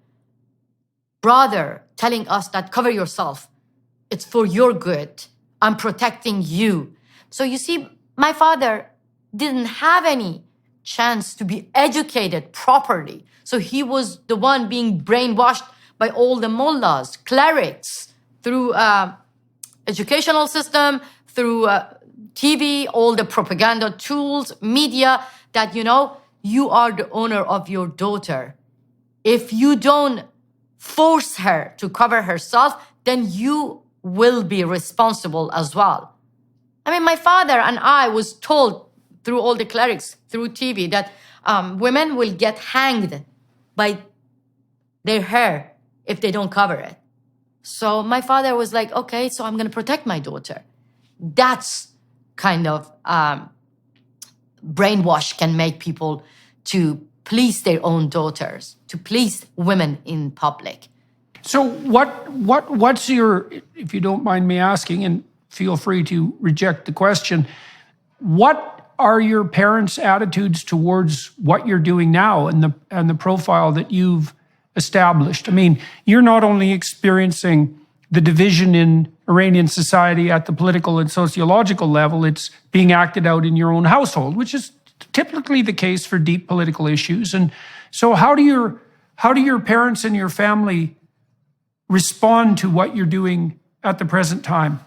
brother telling us that cover yourself. It's for your good. I'm protecting you. So you see, my father didn't have any chance to be educated properly. So he was the one being brainwashed by all the mullahs, clerics, through educational system, through TV, all the propaganda tools, media, that, you are the owner of your daughter. If you don't force her to cover herself, then you will be responsible as well. I mean, my father and I was told through all the clerics, through TV, that women will get hanged by their hair if they don't cover it. So my father was like, okay, so I'm going to protect my daughter. That's kind of brainwash can make people to please their own daughters, to please women in public. So what's your, if you don't mind me asking, and feel free to reject the question, what are your parents' attitudes towards what you're doing now and the profile that you've established? I mean, you're not only experiencing the division in Iranian society at the political and sociological level, it's being acted out in your own household, which is typically the case for deep political issues. And so how do your parents and your family respond to what you're doing at the present time?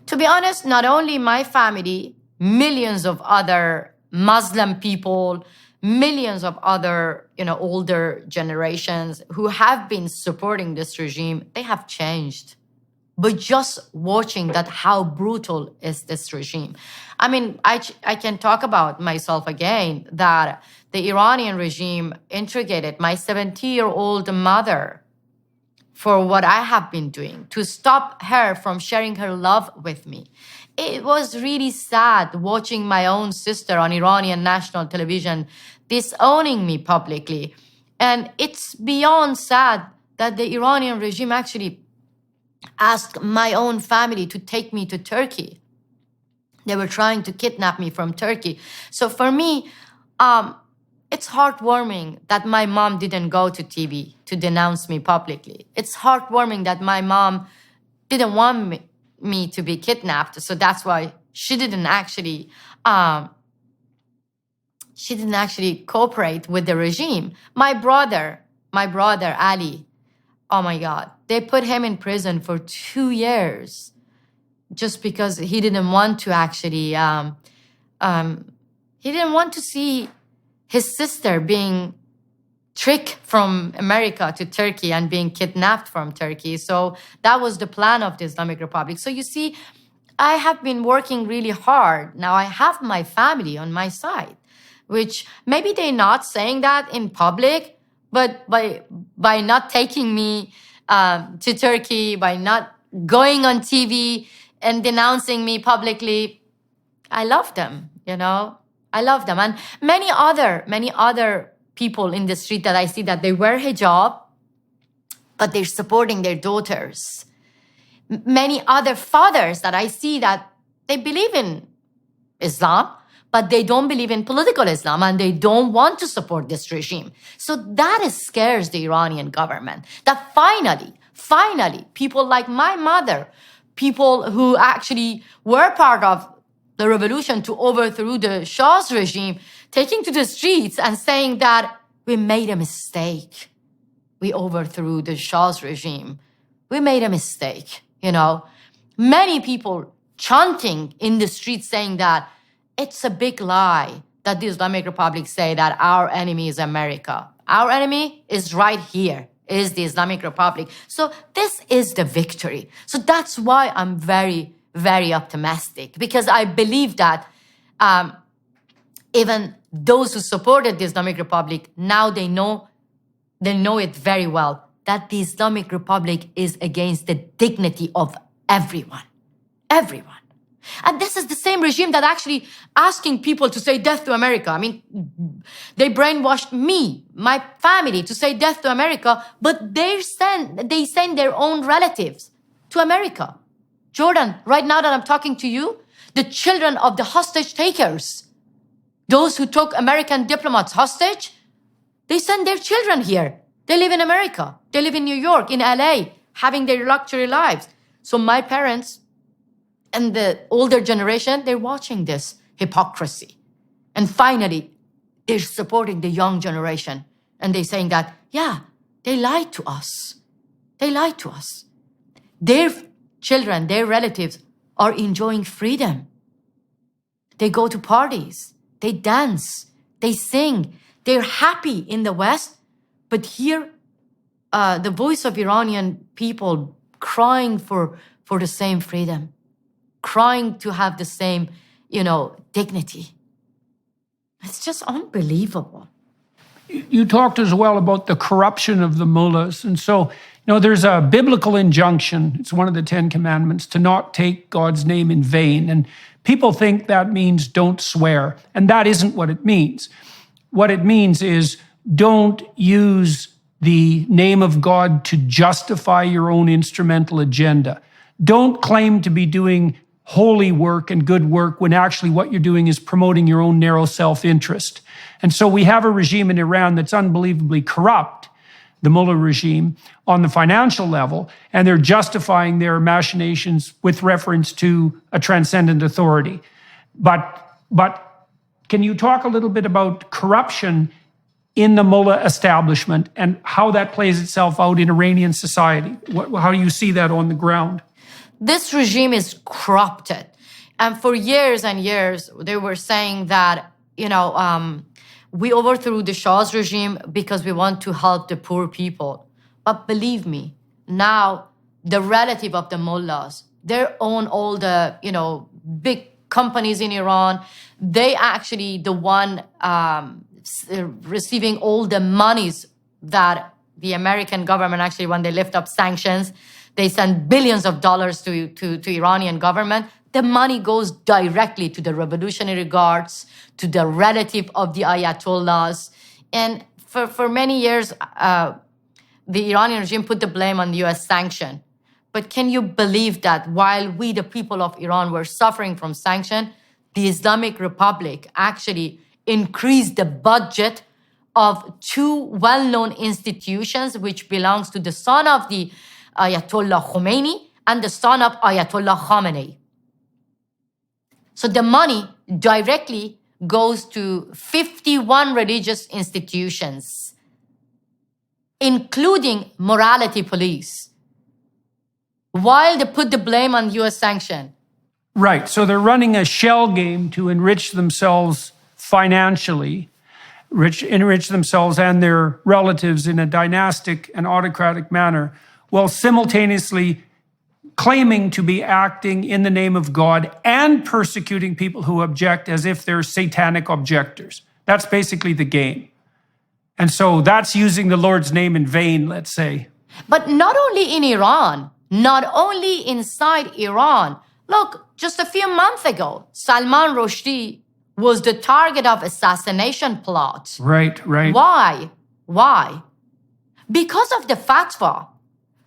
To be honest, not only my family, millions of other Muslim people, millions of other, older generations who have been supporting this regime, they have changed. But just watching that, how brutal is this regime. I mean, I can talk about myself again, that the Iranian regime interrogated my 70-year-old mother for what I have been doing, to stop her from sharing her love with me. It was really sad watching my own sister on Iranian national television disowning me publicly. And it's beyond sad that the Iranian regime actually asked my own family to take me to Turkey. They were trying to kidnap me from Turkey. So for me, it's heartwarming that my mom didn't go to TV to denounce me publicly. It's heartwarming that my mom didn't want me to be kidnapped. So that's why she didn't actually cooperate with the regime. My brother, Ali, oh my God, they put him in prison for 2 years just because he didn't want to actually, he didn't want to see his sister being tricked from America to Turkey and being kidnapped from Turkey. So that was the plan of the Islamic Republic. So you see, I have been working really hard. Now I have my family on my side, which maybe they're not saying that in public, but by not taking me to Turkey, by not going on TV and denouncing me publicly, I love them, I love them. And many other people in the street that I see that they wear hijab, but they're supporting their daughters. Many other fathers that I see that they believe in Islam, but they don't believe in political Islam and they don't want to support this regime. So that scares the Iranian government. That finally, people like my mother, people who actually were part of the revolution to overthrow the Shah's regime, taking to the streets and saying that we made a mistake. We overthrew the Shah's regime. We made a mistake, Many people chanting in the streets saying that it's a big lie that the Islamic Republic say that our enemy is America. Our enemy is right here, is the Islamic Republic. So this is the victory. So that's why I'm very, very optimistic, because I believe that even those who supported the Islamic Republic, now they know it very well, that the Islamic Republic is against the dignity of everyone. And this is the same regime that actually asking people to say death to America. I mean, they brainwashed me, my family, to say death to America, but they send their own relatives to America. Jordan, right now that I'm talking to you, the children of the hostage takers, those who took American diplomats hostage, they send their children here. They live in America. They live in New York, in LA, having their luxury lives. So my parents and the older generation, they're watching this hypocrisy. And finally, they're supporting the young generation. And they're saying that, yeah, they lied to us. They lied to us. Their children, their relatives are enjoying freedom. They go to parties. They dance. They sing. They're happy in the West. But here, the voice of Iranian people crying for the same freedom, crying to have the same, dignity. It's just unbelievable. You talked as well about the corruption of the mullahs. And so, there's a biblical injunction. It's one of the 10 commandments to not take God's name in vain. And people think that means don't swear. And that isn't what it means. What it means is don't use the name of God to justify your own instrumental agenda. Don't claim to be doing holy work and good work when actually what you're doing is promoting your own narrow self-interest. And so we have a regime in Iran that's unbelievably corrupt, the mullah regime, on the financial level, and they're justifying their machinations with reference to a transcendent authority. But can you talk a little bit about corruption in the mullah establishment and how that plays itself out in Iranian society? How do you see that on the ground? This regime is corrupted. And for years and years, they were saying that, we overthrew the Shah's regime because we want to help the poor people. But believe me, now the relative of the mullahs, they own all the, big companies in Iran. They actually the one receiving all the monies that the American government actually, when they lift up sanctions, they send billions of dollars to Iranian government. The money goes directly to the Revolutionary Guards, to the relative of the Ayatollahs. And for many years, the Iranian regime put the blame on the US sanction. But can you believe that while we, the people of Iran, were suffering from sanction, the Islamic Republic actually increased the budget of two well-known institutions, which belongs to the son of the Ayatollah Khomeini and the son of Ayatollah Khamenei. So the money directly goes to 51 religious institutions, including morality police, while they put the blame on US sanction. Right, so they're running a shell game to enrich themselves financially, enrich themselves and their relatives in a dynastic and autocratic manner, while simultaneously claiming to be acting in the name of God and persecuting people who object as if they're satanic objectors. That's basically the game. And so that's using the Lord's name in vain, let's say. But not only in Iran, not only inside Iran. Look, just a few months ago, Salman Rushdie was the target of assassination plot. Right. Why? Because of the fatwa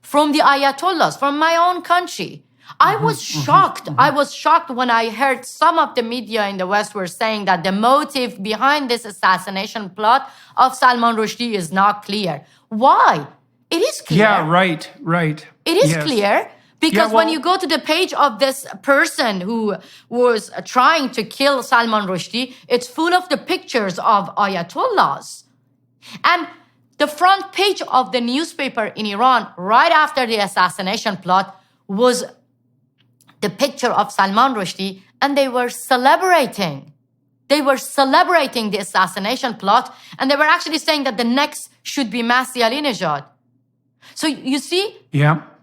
from the Ayatollahs, from my own country. I was shocked. I was shocked when I heard some of the media in the West were saying that the motive behind this assassination plot of Salman Rushdie is not clear. Why? It is clear. Yeah, right. It is clear because when you go to the page of this person who was trying to kill Salman Rushdie, it's full of the pictures of Ayatollahs. And the front page of the newspaper in Iran, right after the assassination plot, was the picture of Salman Rushdie, and they were celebrating. They were celebrating the assassination plot, and they were actually saying that the next should be Masih Alinejad. So you see,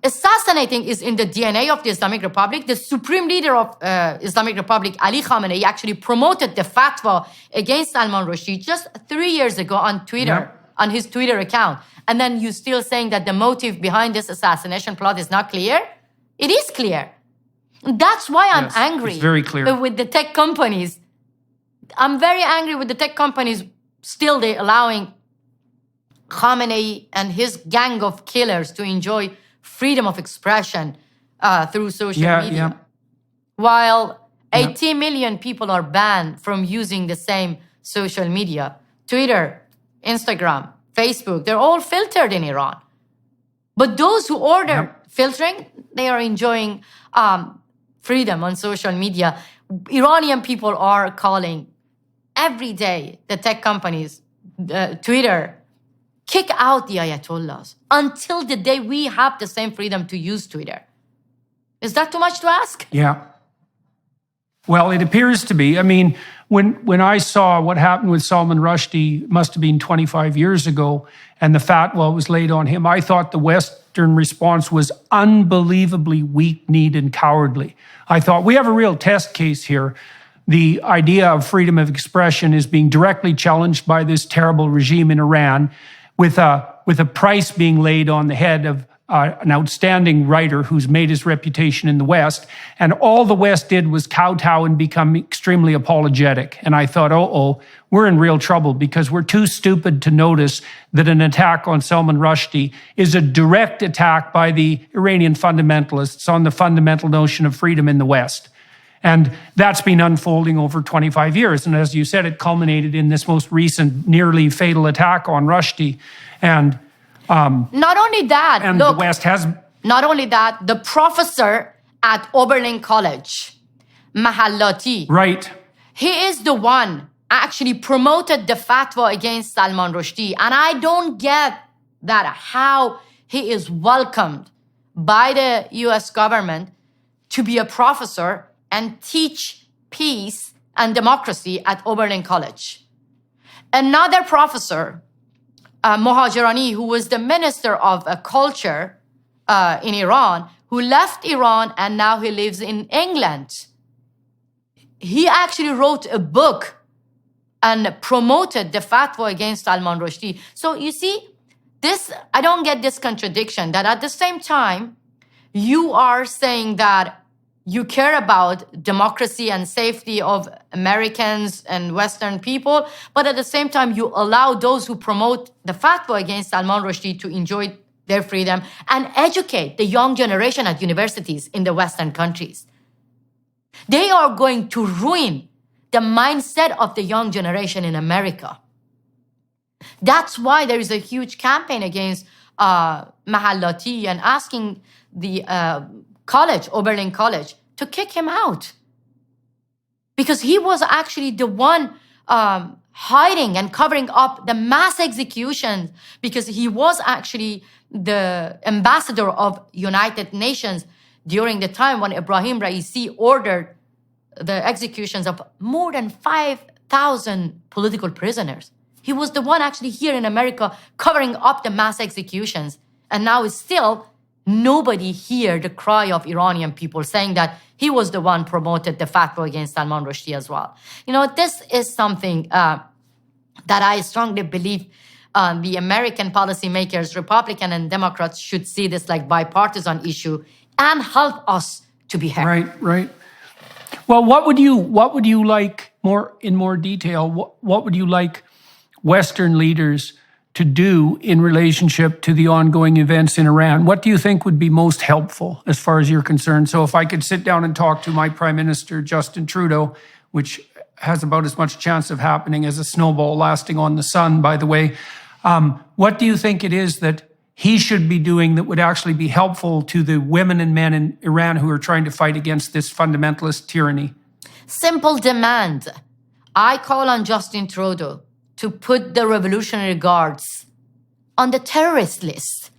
assassinating is in the DNA of the Islamic Republic. The supreme leader of Islamic Republic, Ali Khamenei, actually promoted the fatwa against Salman Rushdie just 3 years ago on Twitter, on his Twitter account. And then you're still saying that the motive behind this assassination plot is not clear? It is clear. That's why I'm angry. It's very clear. With the tech companies. I'm very angry with the tech companies. Still, they're allowing Khamenei and his gang of killers to enjoy freedom of expression through social media. While 80 million people are banned from using the same social media. Twitter, Instagram, Facebook, they're all filtered in Iran. But those who order filtering, they are enjoying freedom on social media. Iranian people are calling every day the tech companies, Twitter, kick out the Ayatollahs until the day we have the same freedom to use Twitter. Is that too much to ask? Yeah. Well, it appears to be. I mean, when I saw what happened with Salman Rushdie, must have been 25 years ago, and the fatwa was laid on him, I thought the Western response was unbelievably weak-kneed and cowardly. I thought, we have a real test case here. The idea of freedom of expression is being directly challenged by this terrible regime in Iran, with a price being laid on the head an outstanding writer who's made his reputation in the West. And all the West did was kowtow and become extremely apologetic. And I thought, we're in real trouble because we're too stupid to notice that an attack on Salman Rushdie is a direct attack by the Iranian fundamentalists on the fundamental notion of freedom in the West. And that's been unfolding over 25 years. And as you said, it culminated in this most recent nearly fatal attack on Rushdie. And not only that, and look, the West has... Not only that, the professor at Oberlin College, Mahallati, Right. he is the one actually promoted the fatwa against Salman Rushdie. And I don't get that, how he is welcomed by the US government to be a professor and teach peace and democracy at Oberlin College. Another professor, Mohajerani, who was the minister of culture in Iran, who left Iran and now he lives in England. He actually wrote a book and promoted the fatwa against Salman Rushdie. So you see, I don't get this contradiction that at the same time, you are saying that you care about democracy and safety of Americans and Western people, but at the same time, you allow those who promote the fatwa against Salman Rushdie to enjoy their freedom and educate the young generation at universities in the Western countries. They are going to ruin the mindset of the young generation in America. That's why there is a huge campaign against Mahallati and asking the college, Oberlin College, to kick him out. Because he was actually the one hiding and covering up the mass executions, because he was actually the ambassador of United Nations during the time when Ibrahim Raisi ordered the executions of more than 5,000 political prisoners. He was the one actually here in America covering up the mass executions. And now it's still nobody hear the cry of Iranian people saying that he was the one promoted the fatwa against Salman Rushdie as well. You know, this is something that I strongly believe the American policymakers, Republican and Democrats, should see this like bipartisan issue and help us to be heard. Right. Well, what would you like in more detail? What would you like Western leaders to do in relationship to the ongoing events in Iran? What do you think would be most helpful as far as you're concerned? So if I could sit down and talk to my Prime Minister, Justin Trudeau, which has about as much chance of happening as a snowball lasting on the sun, by the way, what do you think it is that he should be doing that would actually be helpful to the women and men in Iran who are trying to fight against this fundamentalist tyranny? Simple demand. I call on Justin Trudeau to put the Revolutionary Guards on the terrorist list.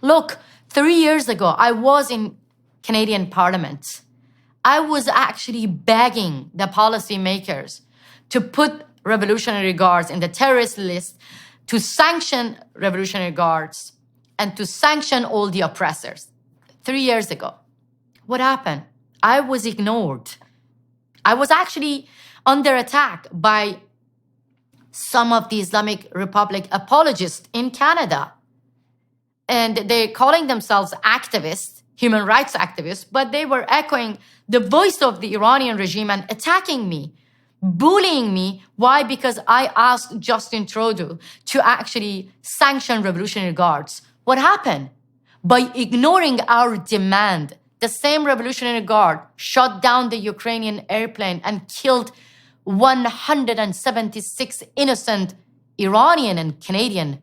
Look, 3 years ago, I was in Canadian Parliament. I was actually begging the policymakers to put Revolutionary Guards in the terrorist list, to sanction Revolutionary Guards, and to sanction all the oppressors. 3 years ago. What happened? I was ignored. I was actually under attack by some of the Islamic Republic apologists in Canada. And they're calling themselves activists, human rights activists, but they were echoing the voice of the Iranian regime and attacking me, bullying me. Why? Because I asked Justin Trudeau to actually sanction Revolutionary Guards. What happened? By ignoring our demand, the same Revolutionary Guard shot down the Ukrainian airplane and killed 176 innocent Iranian and Canadian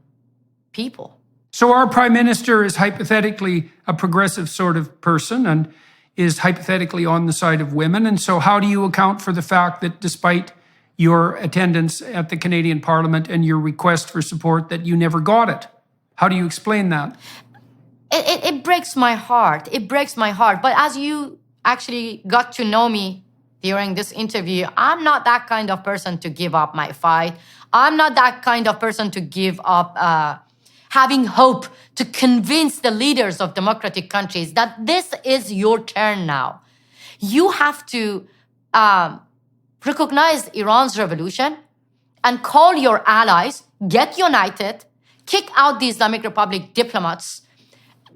people. So our Prime Minister is hypothetically a progressive sort of person and is hypothetically on the side of women. And so how do you account for the fact that despite your attendance at the Canadian Parliament and your request for support, that you never got it? How do you explain that? It breaks my heart. It breaks my heart. But as you actually got to know me during this interview, I'm not that kind of person to give up my fight. I'm not that kind of person to give up having hope to convince the leaders of democratic countries that this is your turn now. You have to recognize Iran's revolution and call your allies, get united, kick out the Islamic Republic diplomats,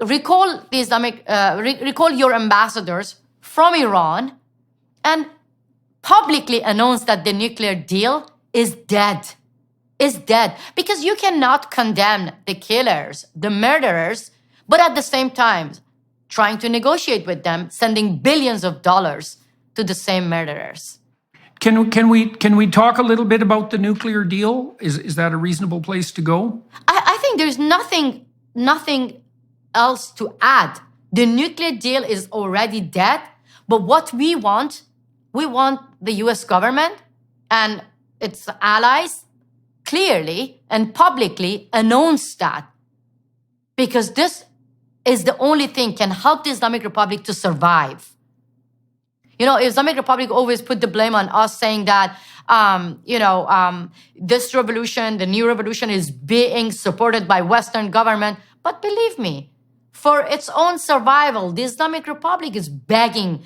recall recall your ambassadors from Iran and publicly announce that the nuclear deal is dead. Is dead. Because you cannot condemn the killers, the murderers, but at the same time, trying to negotiate with them, sending billions of dollars to the same murderers. Can we talk a little bit about the nuclear deal? Is that a reasonable place to go? I think there's nothing else to add. The nuclear deal is already dead, but what we want the US government and its allies clearly and publicly announce that. Because this is the only thing can help the Islamic Republic to survive. Islamic Republic always put the blame on us, saying that, this revolution, the new revolution, is being supported by Western government. But believe me, for its own survival, the Islamic Republic is begging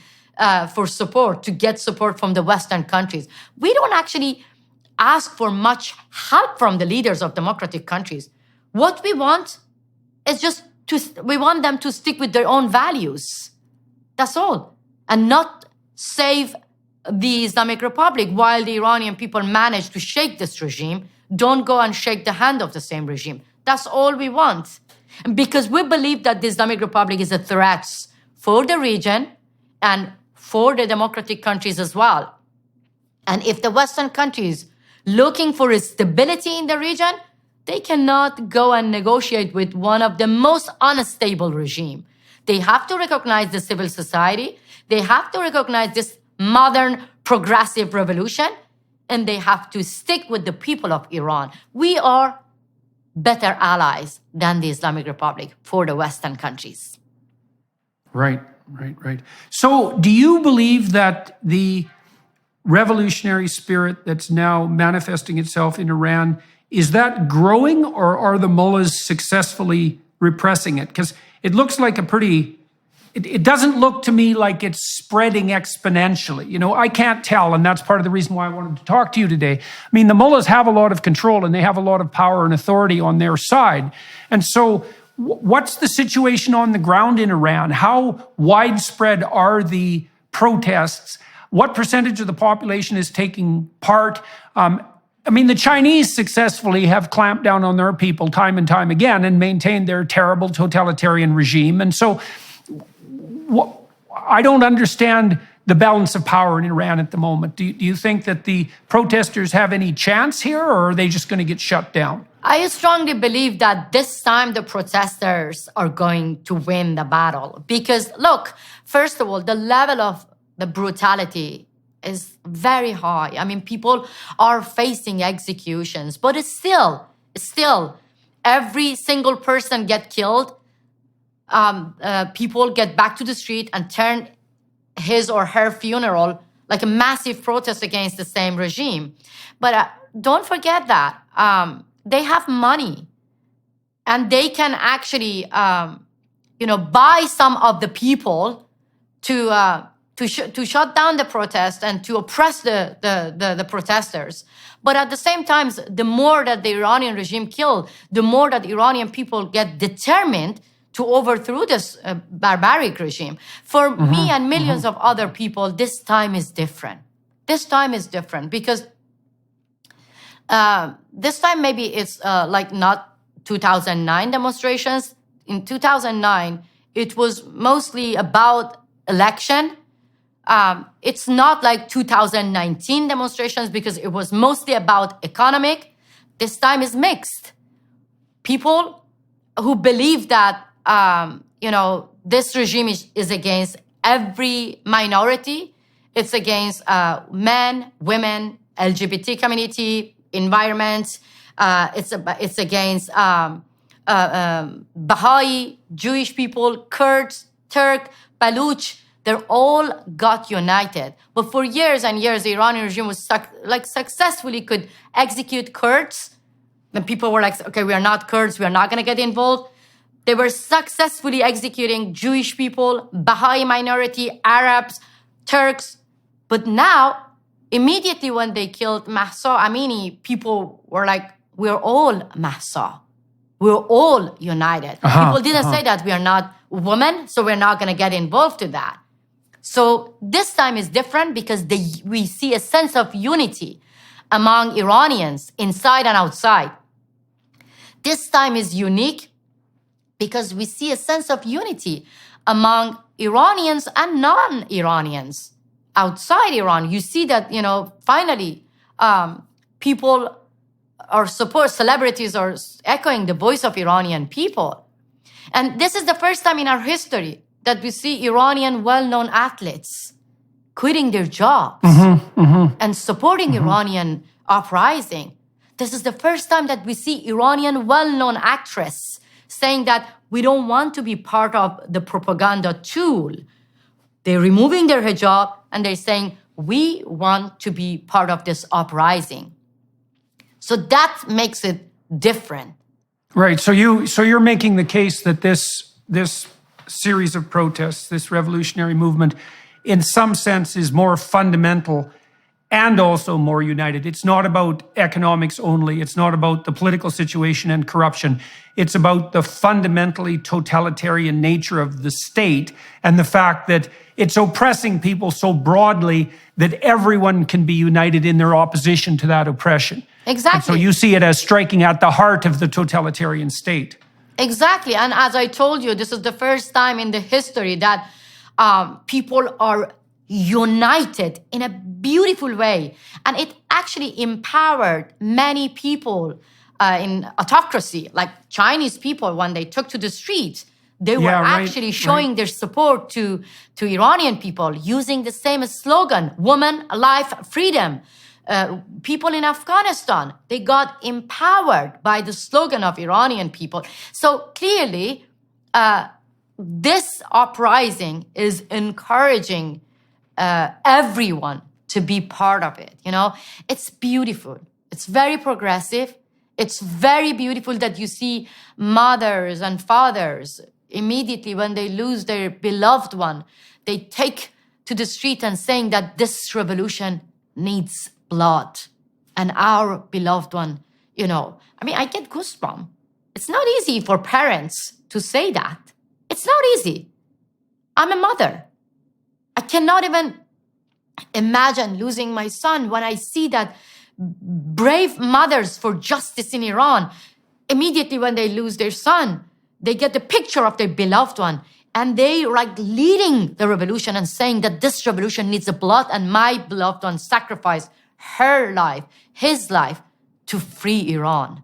for support, to get support from the Western countries. We don't actually ask for much help from the leaders of democratic countries. What we want is we want them to stick with their own values. That's all. And not save the Islamic Republic while the Iranian people manage to shake this regime. Don't go and shake the hand of the same regime. That's all we want. Because we believe that the Islamic Republic is a threat for the region and for the democratic countries as well. And if the Western countries looking for a stability in the region, they cannot go and negotiate with one of the most unstable regime. They have to recognize the civil society. They have to recognize this modern progressive revolution, and they have to stick with the people of Iran. We are better allies than the Islamic Republic for the Western countries. Right. So do you believe that the revolutionary spirit that's now manifesting itself in Iran, is that growing, or are the mullahs successfully repressing it? Because it looks like it doesn't look to me like it's spreading exponentially. I can't tell, and that's part of the reason why I wanted to talk to you today. I mean, the mullahs have a lot of control and they have a lot of power and authority on their side. And so what's the situation on the ground in Iran? How widespread are the protests? What percentage of the population is taking part? The Chinese successfully have clamped down on their people time and time again and maintained their terrible totalitarian regime. And so I don't understand the balance of power in Iran at the moment. Do you think that the protesters have any chance here, or are they just going to get shut down? I strongly believe that this time the protesters are going to win the battle. Because, look, first of all, the level of the brutality is very high. People are facing executions, but it's still, every single person get killed. People get back to the street and turn his or her funeral like a massive protest against the same regime. But don't forget that they have money, and they can actually, buy some of the people to shut down the protest and to oppress the protesters. But at the same time, the more that the Iranian regime killed, the more that Iranian people get determined to overthrow this barbaric regime. For me and millions of other people, this time is different. This time is different because this time maybe it's like not 2009 demonstrations. In 2009, it was mostly about election. It's not like 2019 demonstrations because it was mostly about economic. This time is mixed. People who believe that this regime is against every minority. It's against men, women, LGBT community, environment. It's against Baha'i, Jewish people, Kurds, Turk, Baluch. They all got united. But for years and years, the Iranian regime was successfully could execute Kurds. And people were like, okay, we are not Kurds. We are not going to get involved. They were successfully executing Jewish people, Baha'i minority, Arabs, Turks. But now, immediately when they killed Mahsa Amini, people were like, we're all Mahsa. We're all united. People didn't say that we are not women, so we're not going to get involved to that. So this time is different because we see a sense of unity among Iranians inside and outside. This time is unique because we see a sense of unity among Iranians and non-Iranians outside Iran. You see that, finally, people or celebrities are echoing the voice of Iranian people. And this is the first time in our history that we see Iranian well-known athletes quitting their jobs and supporting Iranian uprising. This is the first time that we see Iranian well-known actress saying that we don't want to be part of the propaganda tool. They're removing their hijab and they're saying, we want to be part of this uprising. So that makes it different. Right. So you're making the case that this series of protests, this revolutionary movement, in some sense is more fundamental and also more united. It's not about economics only. It's not about the political situation and corruption. It's about the fundamentally totalitarian nature of the state and the fact that it's oppressing people so broadly that everyone can be united in their opposition to that oppression. Exactly. And so you see it as striking at the heart of the totalitarian state. Exactly. And as I told you, this is the first time in the history that people are united in a beautiful way. And it actually empowered many people in autocracy, like Chinese people, when they took to the streets, they were actually showing their support to Iranian people using the same slogan, woman, life, freedom. People in Afghanistan, they got empowered by the slogan of Iranian people. So clearly, this uprising is encouraging everyone to be part of it. It's beautiful. It's very progressive. It's very beautiful that you see mothers and fathers immediately when they lose their beloved one, they take to the street and saying that this revolution needs blood and our beloved one, I get goosebumps. It's not easy for parents to say that. It's not easy. I'm a mother. I cannot even imagine losing my son when I see that brave mothers for justice in Iran, immediately when they lose their son, they get the picture of their beloved one and they leading the revolution and saying that this revolution needs the blood and my beloved one sacrificed her life, his life to free Iran.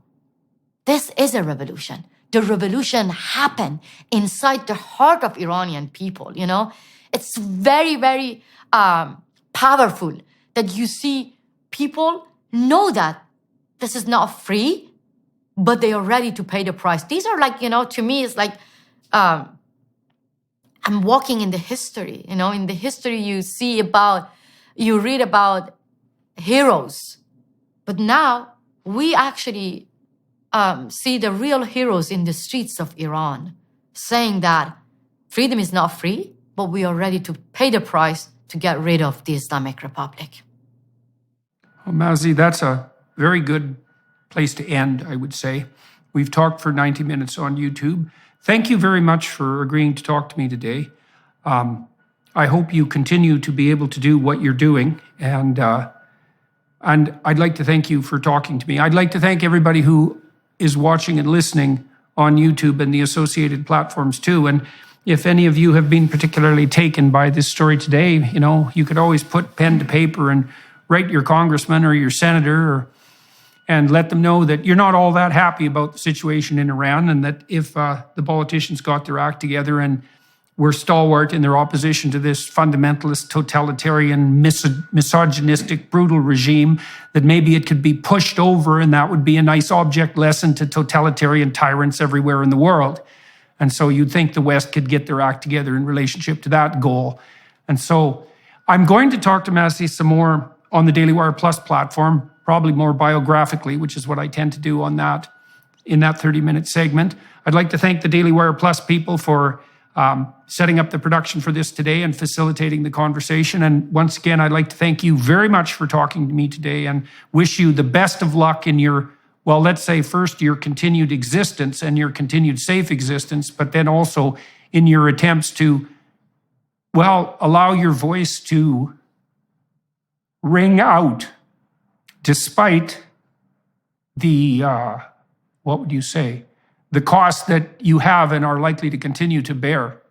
This is a revolution. The revolution happened inside the heart of Iranian people, It's very, very powerful that you see people know that this is not free, but they are ready to pay the price. These are to me, it's like I'm walking in the history. In the history you read about heroes. But now we actually see the real heroes in the streets of Iran saying that freedom is not free, but we are ready to pay the price to get rid of the Islamic Republic. Well, Masih, that's a very good place to end, I would say. We've talked for 90 minutes on YouTube. Thank you very much for agreeing to talk to me today. I hope you continue to be able to do what you're doing. And I'd like to thank you for talking to me. I'd like to thank everybody who is watching and listening on YouTube and the associated platforms too. And if any of you have been particularly taken by this story today, you could always put pen to paper and write your congressman or your senator and let them know that you're not all that happy about the situation in Iran and that if the politicians got their act together and were stalwart in their opposition to this fundamentalist, totalitarian, misogynistic, brutal regime, that maybe it could be pushed over and that would be a nice object lesson to totalitarian tyrants everywhere in the world. And so you'd think the West could get their act together in relationship to that goal. And so I'm going to talk to Masih some more on the Daily Wire Plus platform, probably more biographically, which is what I tend to do on that in that 30-minute segment. I'd like to thank the Daily Wire Plus people for setting up the production for this today and facilitating the conversation. And once again, I'd like to thank you very much for talking to me today and wish you the best of luck in your well, let's say first your continued existence and your continued safe existence, but then also in your attempts to, well, allow your voice to ring out despite the, what would you say, the cost that you have and are likely to continue to bear.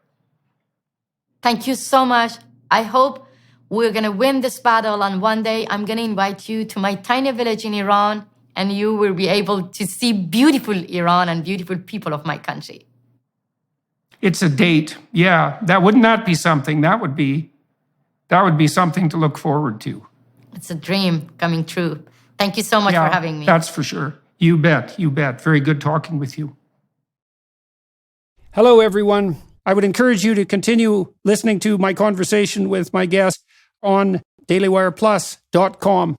Thank you so much. I hope we're going to win this battle, and one day I'm going to invite you to my tiny village in Iran, and you will be able to see beautiful Iran and beautiful people of my country. It's a date. Yeah, that would not be something. That would be something to look forward to. It's a dream coming true. Thank you so much for having me. That's for sure. You bet. You bet. Very good talking with you. Hello, everyone. I would encourage you to continue listening to my conversation with my guest on dailywireplus.com.